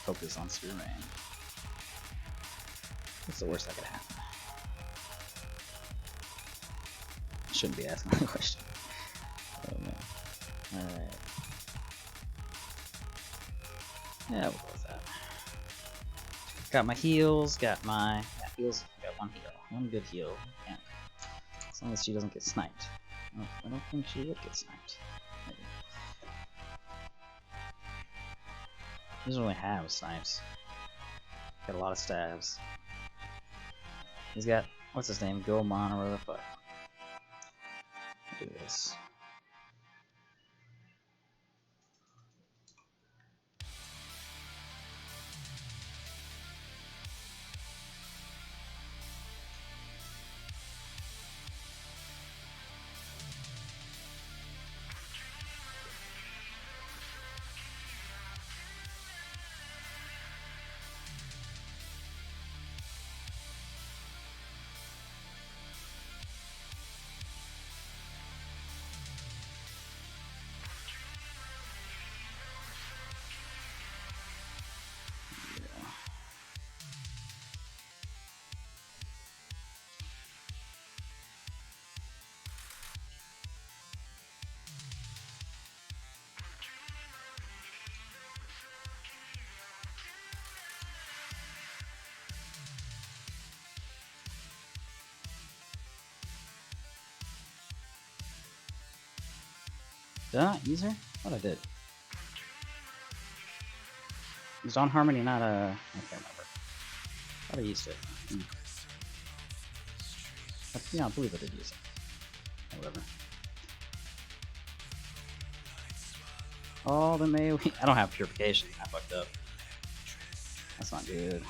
focus on Spearmane. What's the worst that could happen? Shouldn't be asking that question. Oh man. Alright. Yeah, we'll go with that. Got my heals, got heals, got one heal. One good heal. Yeah. As long as she doesn't get sniped. I don't think she would get sniped. Maybe. He doesn't really have snipes. Got a lot of stabs. He's got, what's his name? Gomon or whatever the fuck. Do this. Did I not use her? I thought I did. Is Dawn Harmony not a... I can't remember. I thought I used it. Yeah, I believe I did use it. Whatever. Oh, the AoE. I don't have Purification. I fucked up. That's not good.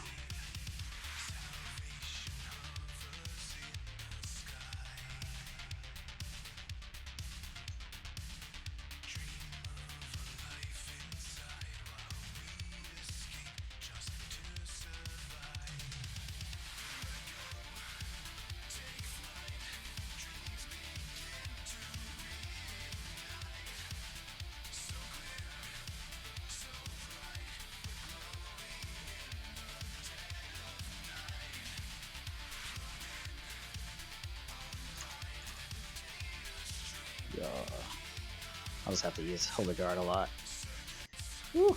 I'll just have to use Holy Guard a lot. Whew.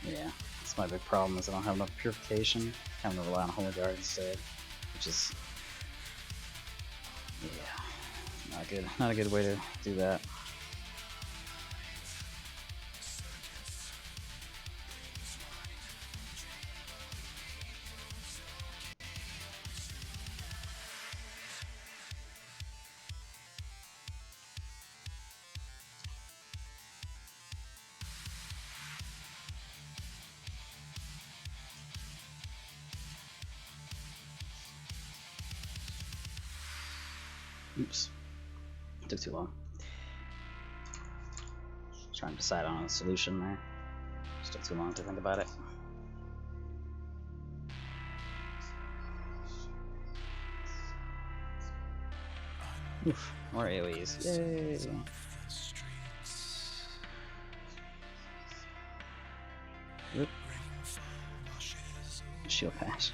Yeah, that's my big problem is I don't have enough Purification. I'm having to rely on Holy Guard instead, which is, yeah, not good. Not a good way to do that. Oops. It took too long. Trying to decide on a solution there. Just took too long to think about it. Oof, more AoEs. Yay! Oop. Shield patch.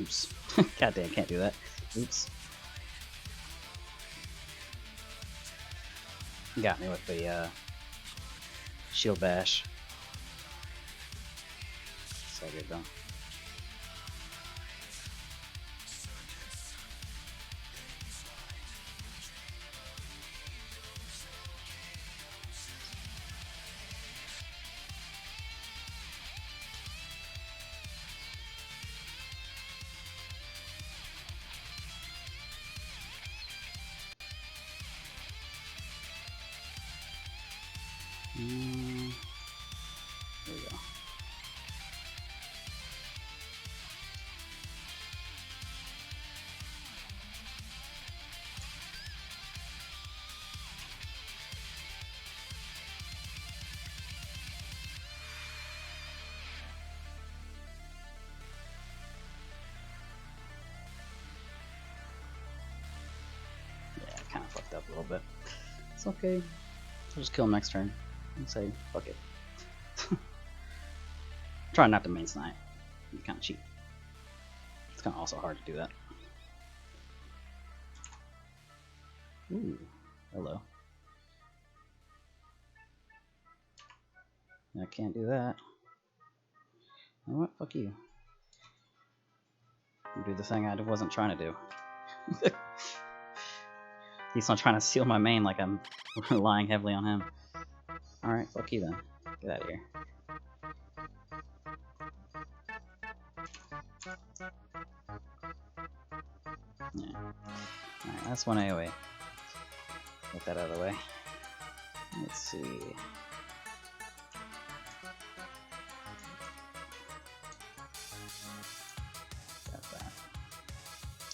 Oops. Goddamn, can't do that. Oops. Got me with the shield bash. So good though. There we go. Yeah, I kind of fucked up a little bit. It's okay. I'll just kill him next turn and say, fuck it. Try not to main snipe. It's kind of cheap. It's kind of also hard to do that. Ooh, hello. I can't do that. You know what? Fuck you. You do the thing I wasn't trying to do. He's not trying to steal my main like I'm relying heavily on him. Alright, fuck you then. Get out of here. Yeah. Alright, that's one AoE. Get that out of the way. Let's see. Got that.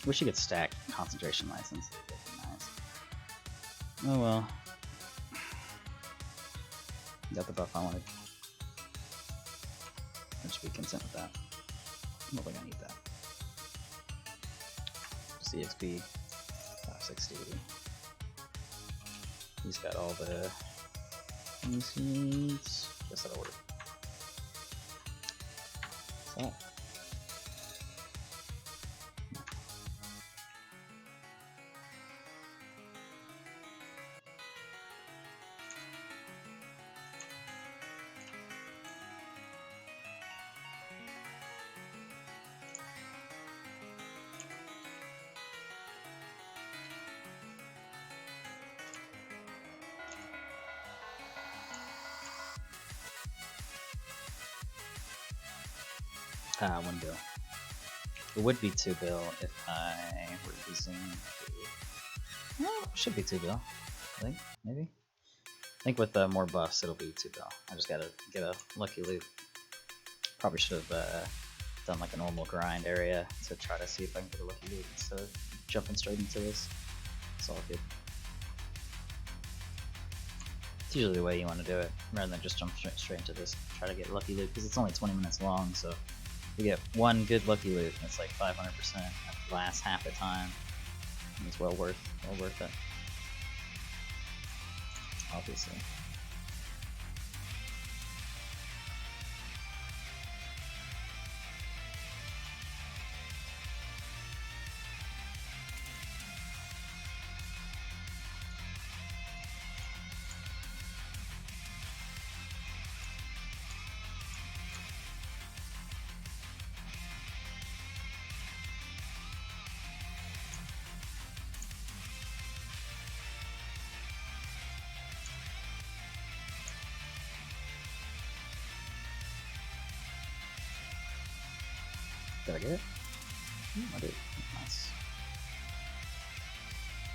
Wish you could stack concentration license. That'd be nice. Oh well. Got the buff I wanted. I should be content with that. I don't think I need that. CXP 560. He's got all the seeds. Guess that'll work. What's that? One bill. It would be 2 bill if I were using. No, it should be 2 bill. I think maybe. I think with more buffs, it'll be 2 bill. I just gotta get a lucky loot. Probably should have done like a normal grind area to try to see if I can get a lucky loot instead of jumping straight into this. It's all good. It's usually the way you want to do it, rather than just jump straight into this. Try to get a lucky loot because it's only 20 minutes long, so. You get one good lucky loot, and it's like 500% that lasts half the time. And it's well worth it. Obviously. Did I get it? I did. Nice.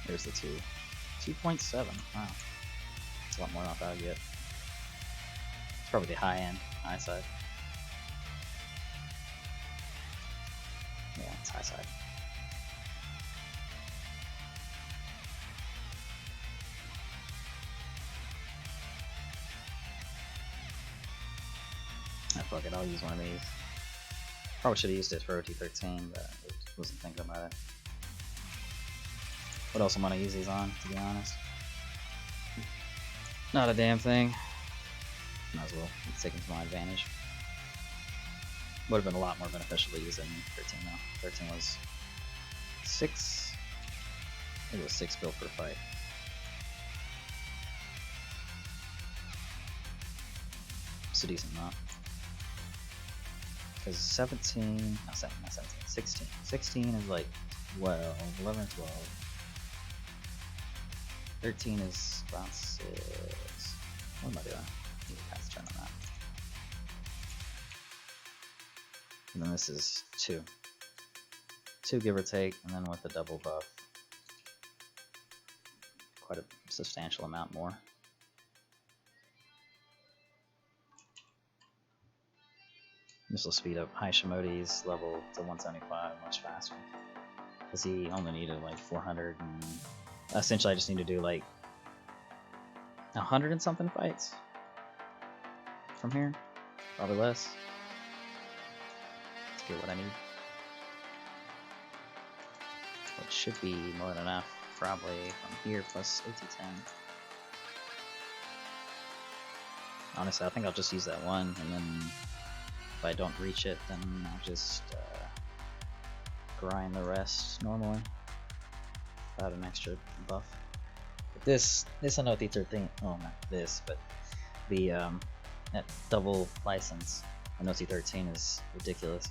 There's the 2. 2.7. Wow. That's a lot more than I thought I'd get. It's probably the high end, high side. Yeah, it's high side. Fuck it, I'll use one of these. Probably should have used it for OT13, but I wasn't thinking about it. What else am I gonna use these on, to be honest? Not a damn thing. Might as well take them to my advantage. Would have been a lot more beneficial to use than 13 though. 13 was 6. I think it was 6 build per fight. It's a decent amount. Because 17, not 17, 16. 16 is like 12, 11 or 12. 13 is about 6. What am I doing? I need to pass turn on that. And then this is 2. 2 give or take, and then with the double buff, quite a substantial amount more. This will speed up Hashimoto's level to 175 much faster. Because he only needed like 400, and essentially I just need to do like 100 and something fights from here. Probably less. Let's get what I need. Which should be more than enough, probably from here plus AT10. Honestly, I think I'll just use that one, and then if I don't reach it, then I'll just grind the rest normally without an extra buff. But this Anothi 13, oh not this, but the that double license Anothi 13 is ridiculous,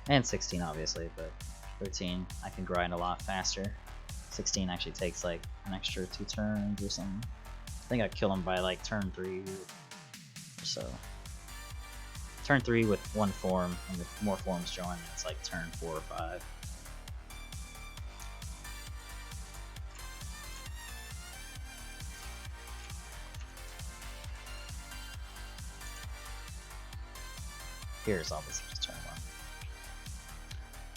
and 16 obviously, but 13 I can grind a lot faster. 16 actually takes like an extra 2 turns or something. I think I kill him by like turn 3 or so. Turn 3 with 1 form, and if more forms join, it's like turn 4 or 5. Here's obviously just turn 1.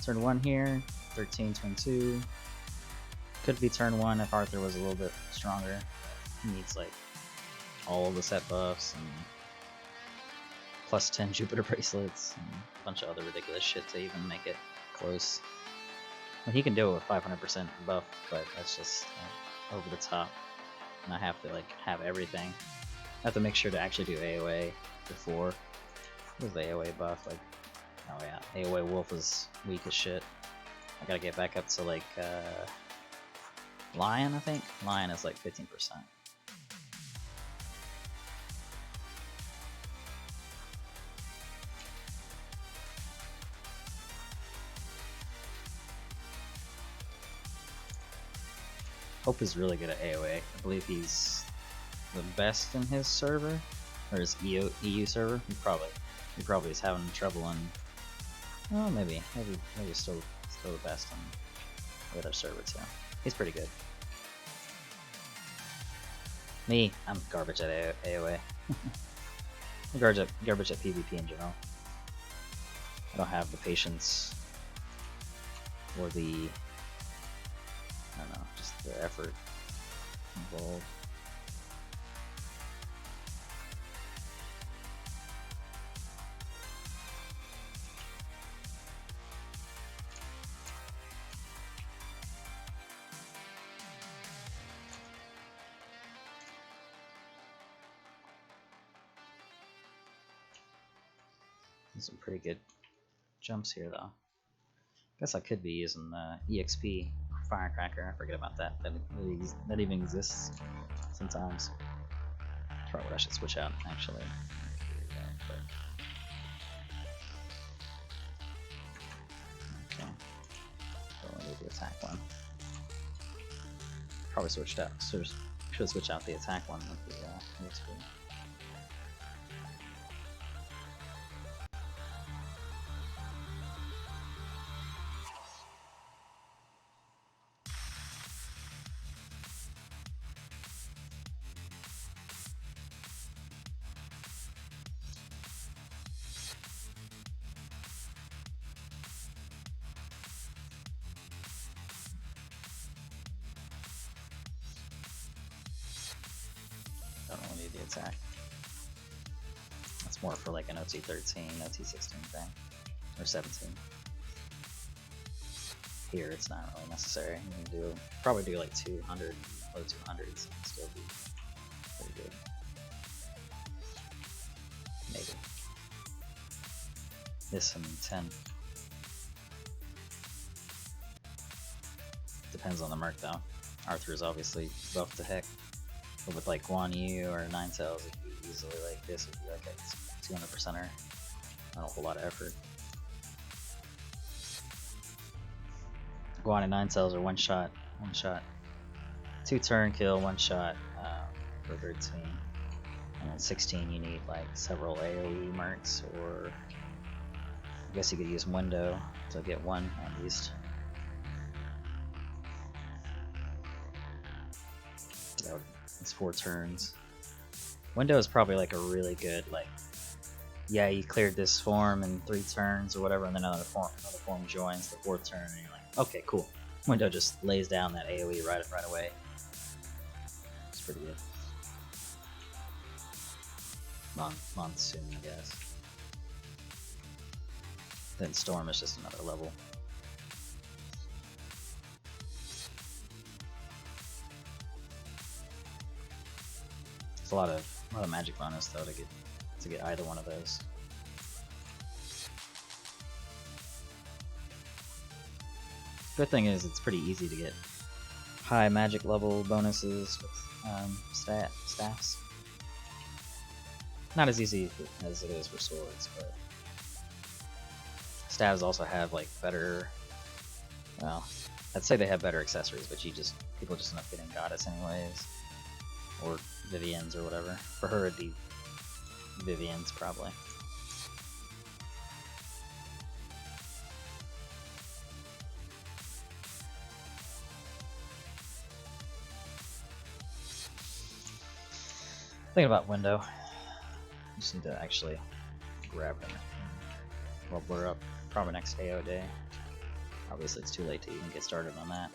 Turn 1 here, 13, turn 2. Could be turn 1 if Arthur was a little bit stronger. He needs like all the set buffs and plus 10 Jupiter bracelets and a bunch of other ridiculous shit to even make it close. Well, he can do it with 500% buff, but that's just over the top. And I have to like have everything. I have to make sure to actually do AoA before. What was the AoA buff? Like, oh yeah, AoA Wolf is weak as shit. I gotta get back up to like Lion, I think. Lion is like 15%. Hope is really good at AoA. I believe he's the best in his server, or his EU server. He probably is having trouble in. Oh, maybe still the best on the other server too. He's pretty good. Me, I'm garbage at AoA. I'm garbage at PvP in general. I don't have the patience or the, I don't know, just the effort involved. Some pretty good jumps here though. Guess I could be using EXP Firecracker. I forget about that. That even exists sometimes. That's probably what I should switch out actually. Okay. So I'll do the attack one. Probably switched out. Should switch out the attack one with the EXP. Don't really need the attack. That's more for like an OT13, OT16 thing. Or 17. Here it's not really necessary. You can probably do like 200, low 200s, and still be pretty good. Maybe. This and 10. Depends on the merc though. Arthur is obviously buffed to heck. But with like Guan Yu or 9 cells, it'd be easily like this would be like a 200%er. Not a whole lot of effort. Guan and 9 cells are one shot. 2 turn kill, 1 shot for 13. And then 16 you need like several AoE mercs, or I guess you could use window to get one at least. It's 4 turns. Window is probably like a really good, like, yeah, you cleared this form in 3 turns or whatever, and then another form joins the 4th turn, and you're like, okay, cool. Window just lays down that AoE right away. It's pretty good. Monsoon, I guess. Then Storm is just another level. It's a lot of magic bonus though to get either one of those. Good thing is it's pretty easy to get high magic level bonuses with staffs. Not as easy as it is for swords, but staves also have like better. Well, I'd say they have better accessories, but people just end up getting goddess anyways, or Vivien's or whatever. For her, it'd be Vivien's probably. Thinking about window. Just need to actually grab them. Level her up probably next AO day. Obviously it's too late to even get started on that.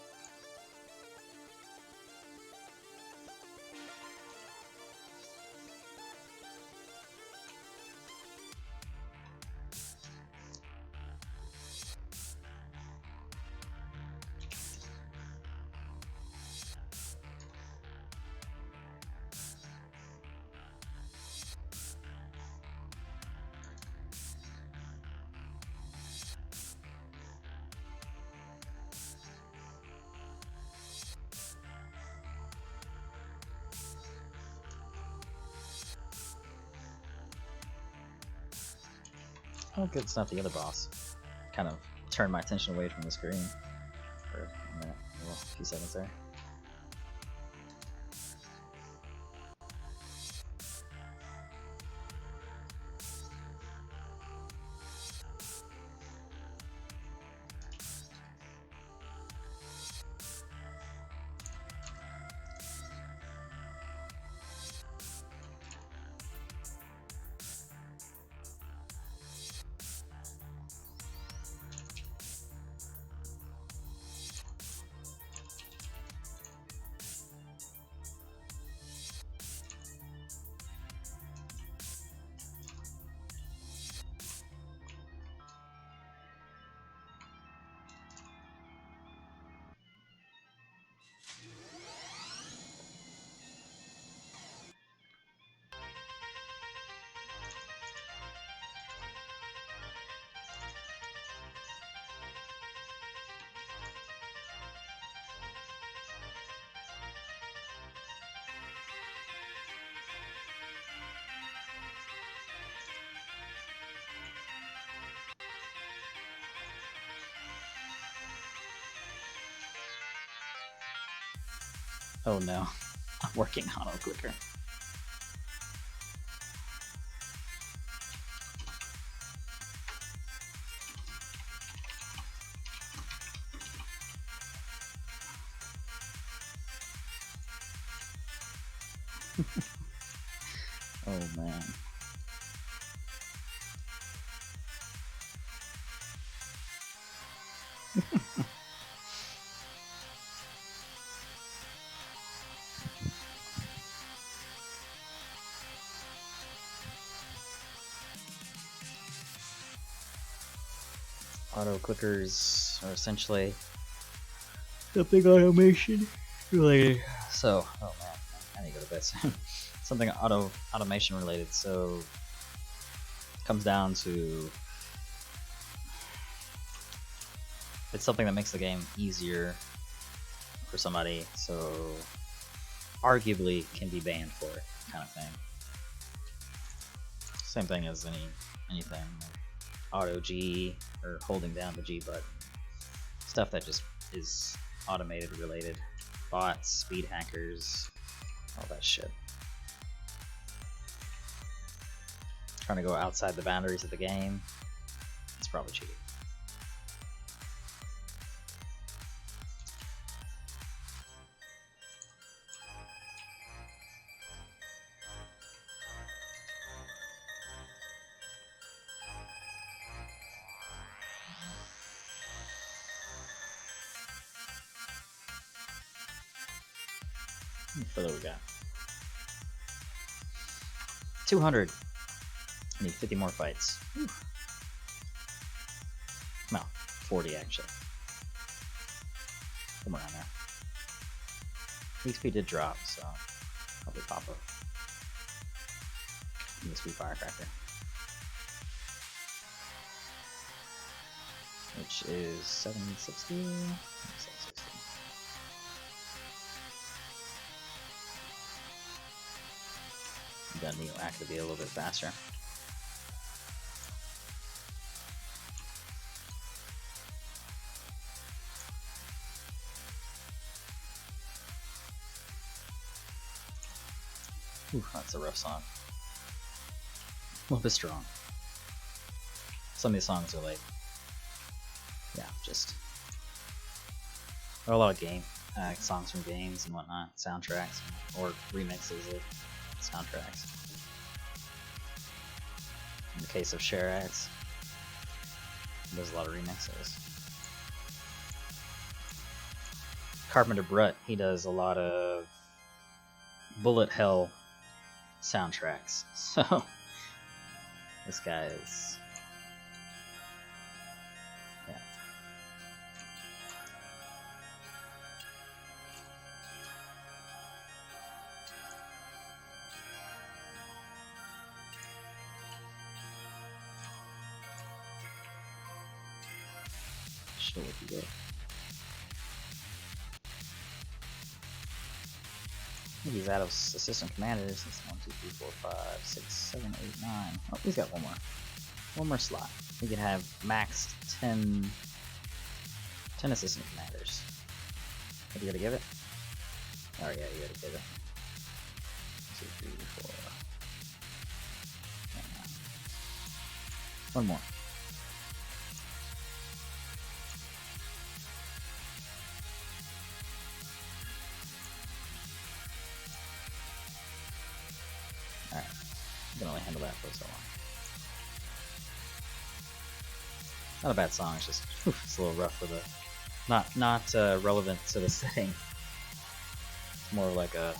Oh good, it's not the other boss. Kind of turned my attention away from the screen for a minute, a few seconds there. Oh no, I'm working auto clicker. Oh man. Auto clickers are essentially something automation related. So, oh man, I need to go to bed soon. Something automation related. So, it comes down to it's something that makes the game easier for somebody, so arguably can be banned for it, kind of thing. Same thing as anything like auto G or holding down the G button. Stuff that just is automated related. Bots, speed hackers, all that shit. Trying to go outside the boundaries of the game, it's probably cheating. How much further we got? 200. I need 50 more fights. Whew. No, 40 actually. Somewhere around there. XP did drop, so probably pop up. This sweet firecracker, which is 760. 760. Gun Neo activate a little bit faster. Ooh, that's a rough song. A little bit strong. Some of these songs are like, yeah, just there are a lot of songs from games and whatnot, soundtracks or remixes of soundtracks. In the case of Sherax, there's a lot of remixes. Carpenter Brut, he does a lot of bullet hell soundtracks. So this guy is, yeah. Show what you get. He's out of assistant commanders. It's 1, 2, 3, 4, 5, 6, 7, 8, 9. Oh, he's got one more. One more slot. We can have maxed 10 assistant commanders. What do you gotta give it? Oh yeah, you gotta give it. 2, 3, 4. One more. Alright. I can only handle that for so long. Not a bad song, it's just it's a little rough for the not relevant to the setting. It's more like a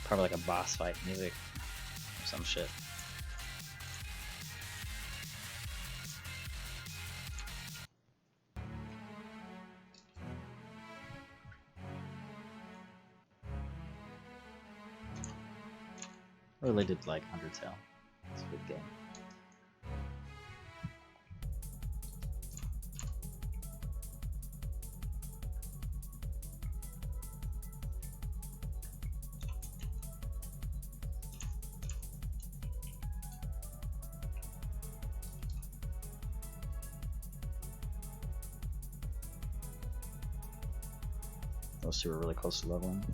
probably like a boss fight music or some shit. I really did like Undertale. It's a good game. Those two are really close to leveling.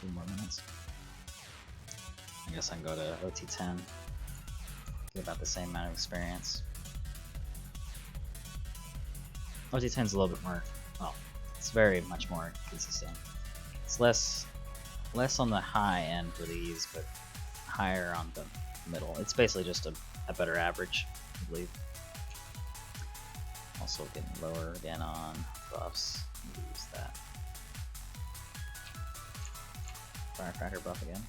few more minutes. I guess I can go to OT10. Get about the same amount of experience. OT10 is a little bit more, well, it's very much more consistent. It's less on the high end for these, but higher on the middle. It's basically just a better average, I believe. Also getting lower again on buffs. Use that. Firecracker buff again.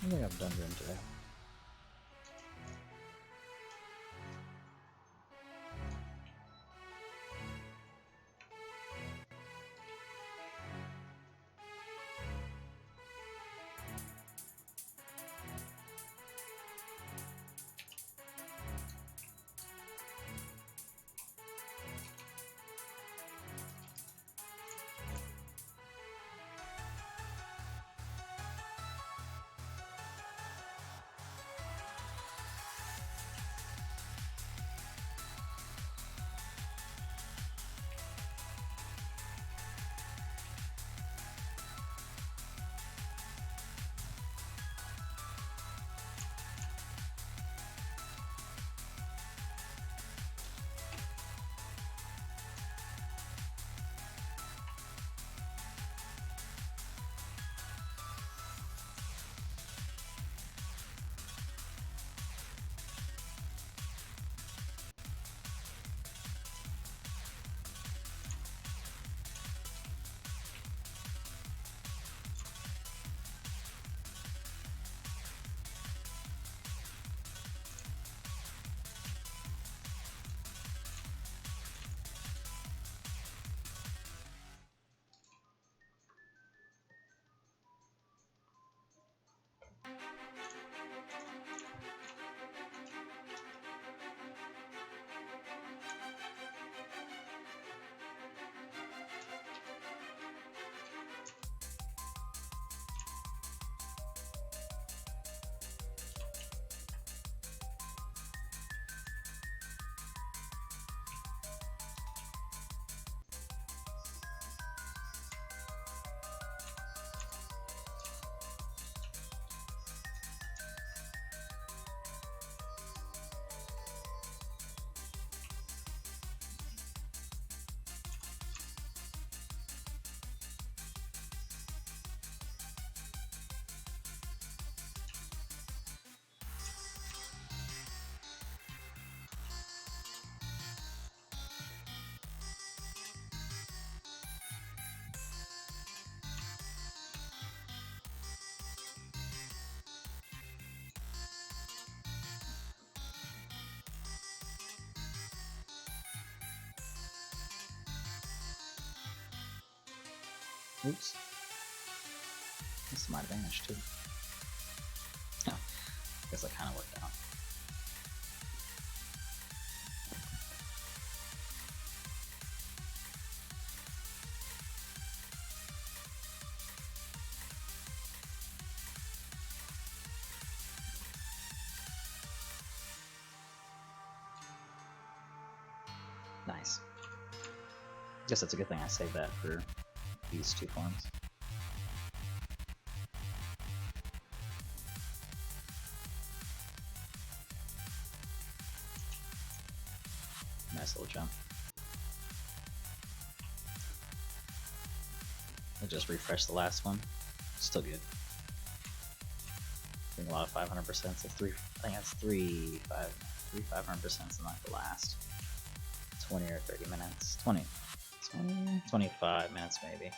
I think I've done room today. Oops. This is my advantage too. Oh, I guess that kind of worked out. Nice. Guess that's a good thing I saved that for these two forms. Nice little jump. I just refreshed the last one. Still good. I think a lot of 500%. So I think that's three 500% in like the last 20 or 30 minutes. 25 minutes maybe.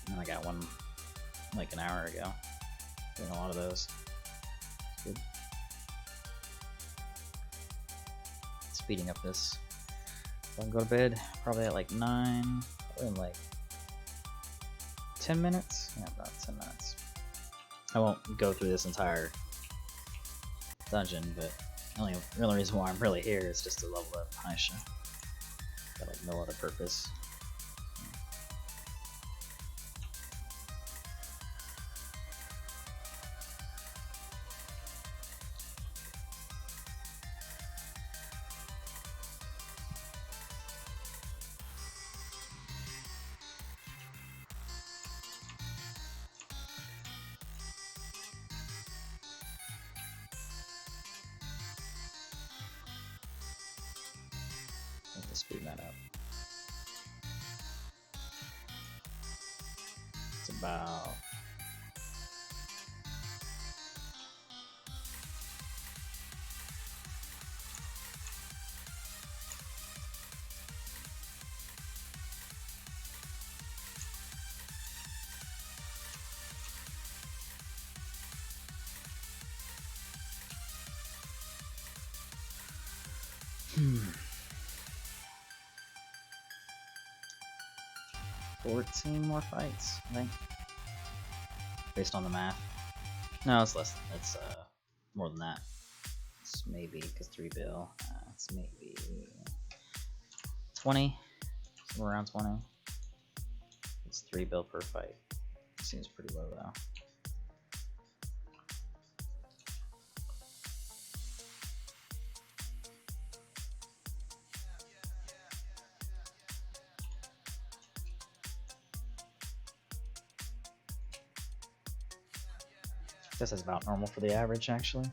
And I got one like an hour ago. Doing a lot of those. Good. Speeding up this So I can go to bed probably at like 9, probably in like 10 minutes. Yeah, about 10 minutes. I won't go through this entire dungeon, but the only reason why I'm really here is just to level up Aisha. Got like no other purpose. Have to speed that up. It's about Hmm. 14 more fights, I think. Based on the math. No, it's less. It's more than that. It's maybe because 3 bill. It's maybe 20, somewhere around 20. It's 3 bill per fight. Seems pretty low though. This is about normal for the average, actually.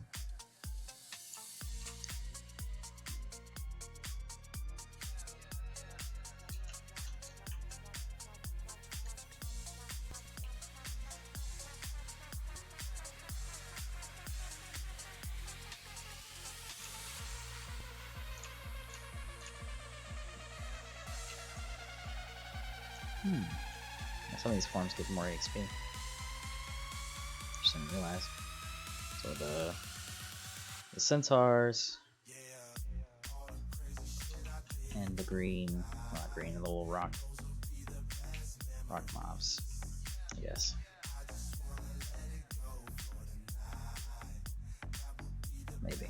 Some of these forms give more XP. Just didn't realize. So the centaurs and the green, not green, the little rock mobs, I guess. Maybe.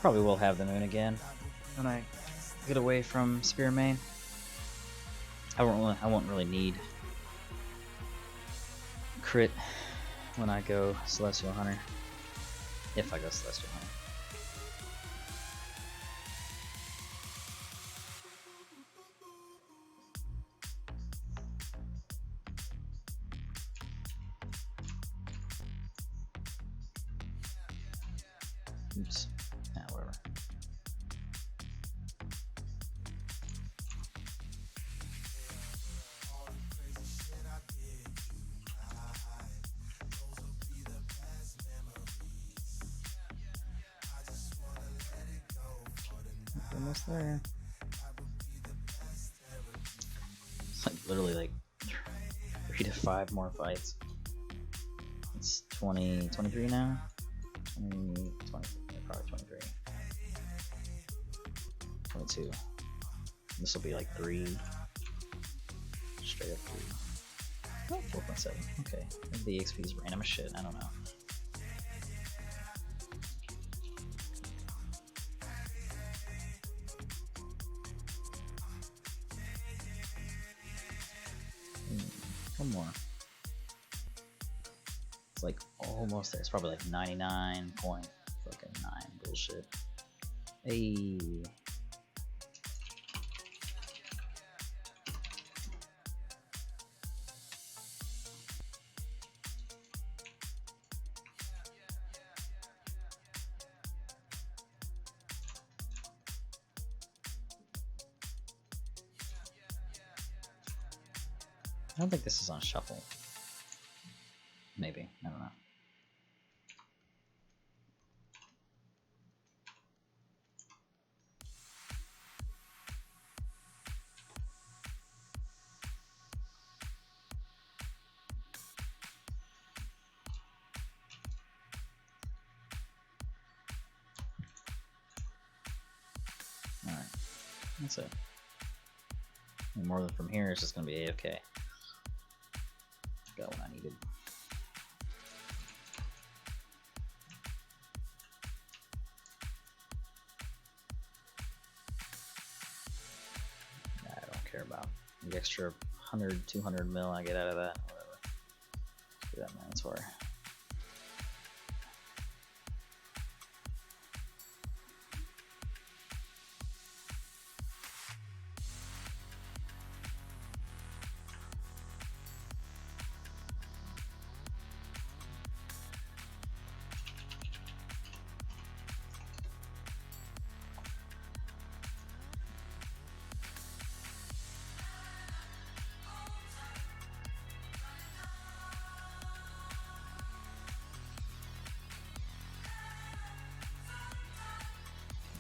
Probably will have the moon again when I get away from Spearmane. I won't really need crit when I go Celestial Hunter. If I go Celestial Hunter. Oops. Yeah, whatever. Almost there. It's like literally like 3 to 5 more fights. It's 23 now. 20, yeah, probably 23. 22. This will be like 3. Straight up 3. Oh, 4.7. Okay. Maybe the EXP is random as shit. I don't know. One more. It's like almost there. It's probably like 99.9 bullshit. Hey. I don't think this is on shuffle. Maybe. I don't know. Alright. That's it. And more than from here is just going to be AFK. Got what I needed. I don't care about the extra 100, 200 mil I get out of that. Whatever. Do that man's for.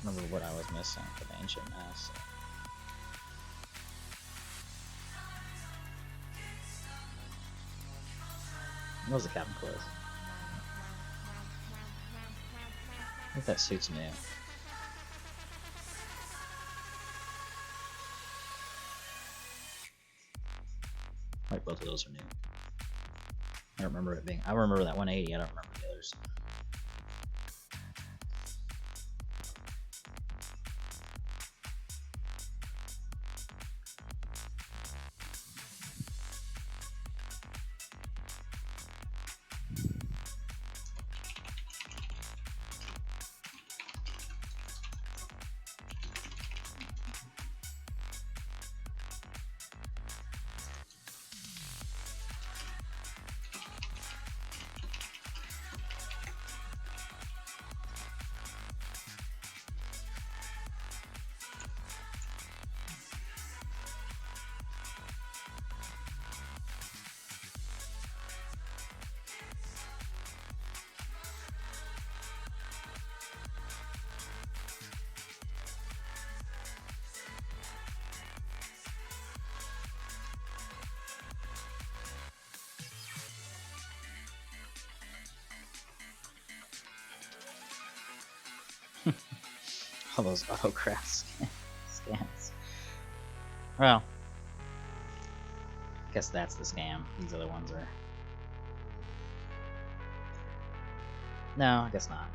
Remember what I was missing for the ancient mass. What was the cabin close? I think that suits me. Like both of those are new. I don't remember it being. I remember that 180. I don't remember the others. All those autocraft scans. Well, I guess that's the scam. These other ones are. No, I guess not.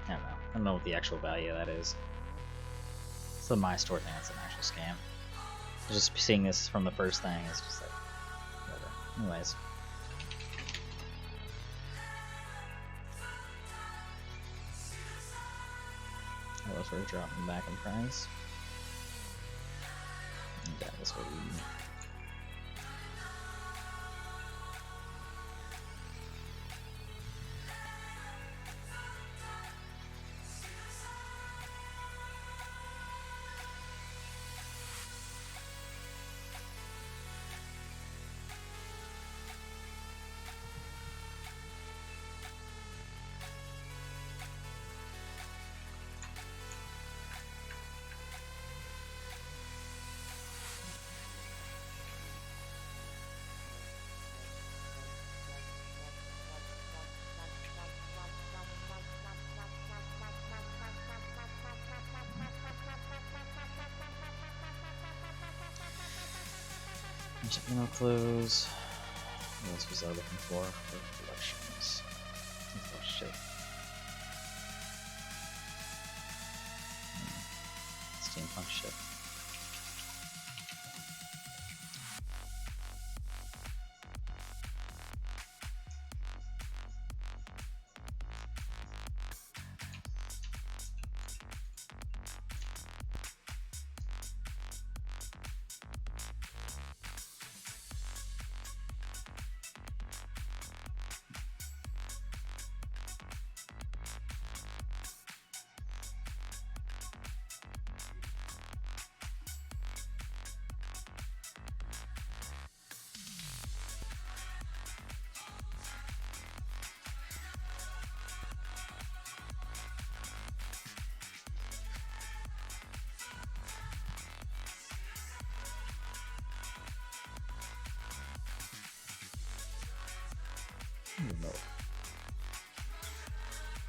I don't know. I don't know what the actual value of that is. It's the My Store thing. That's an actual scam. Just seeing this from the first thing is just like whatever. Anyways. We're dropping back in price. Okay, this will be. Checking out those. What else was I looking for collections? Oh shit. Steampunk shit.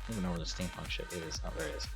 I don't even know where the steampunk shit is. Oh, there it is.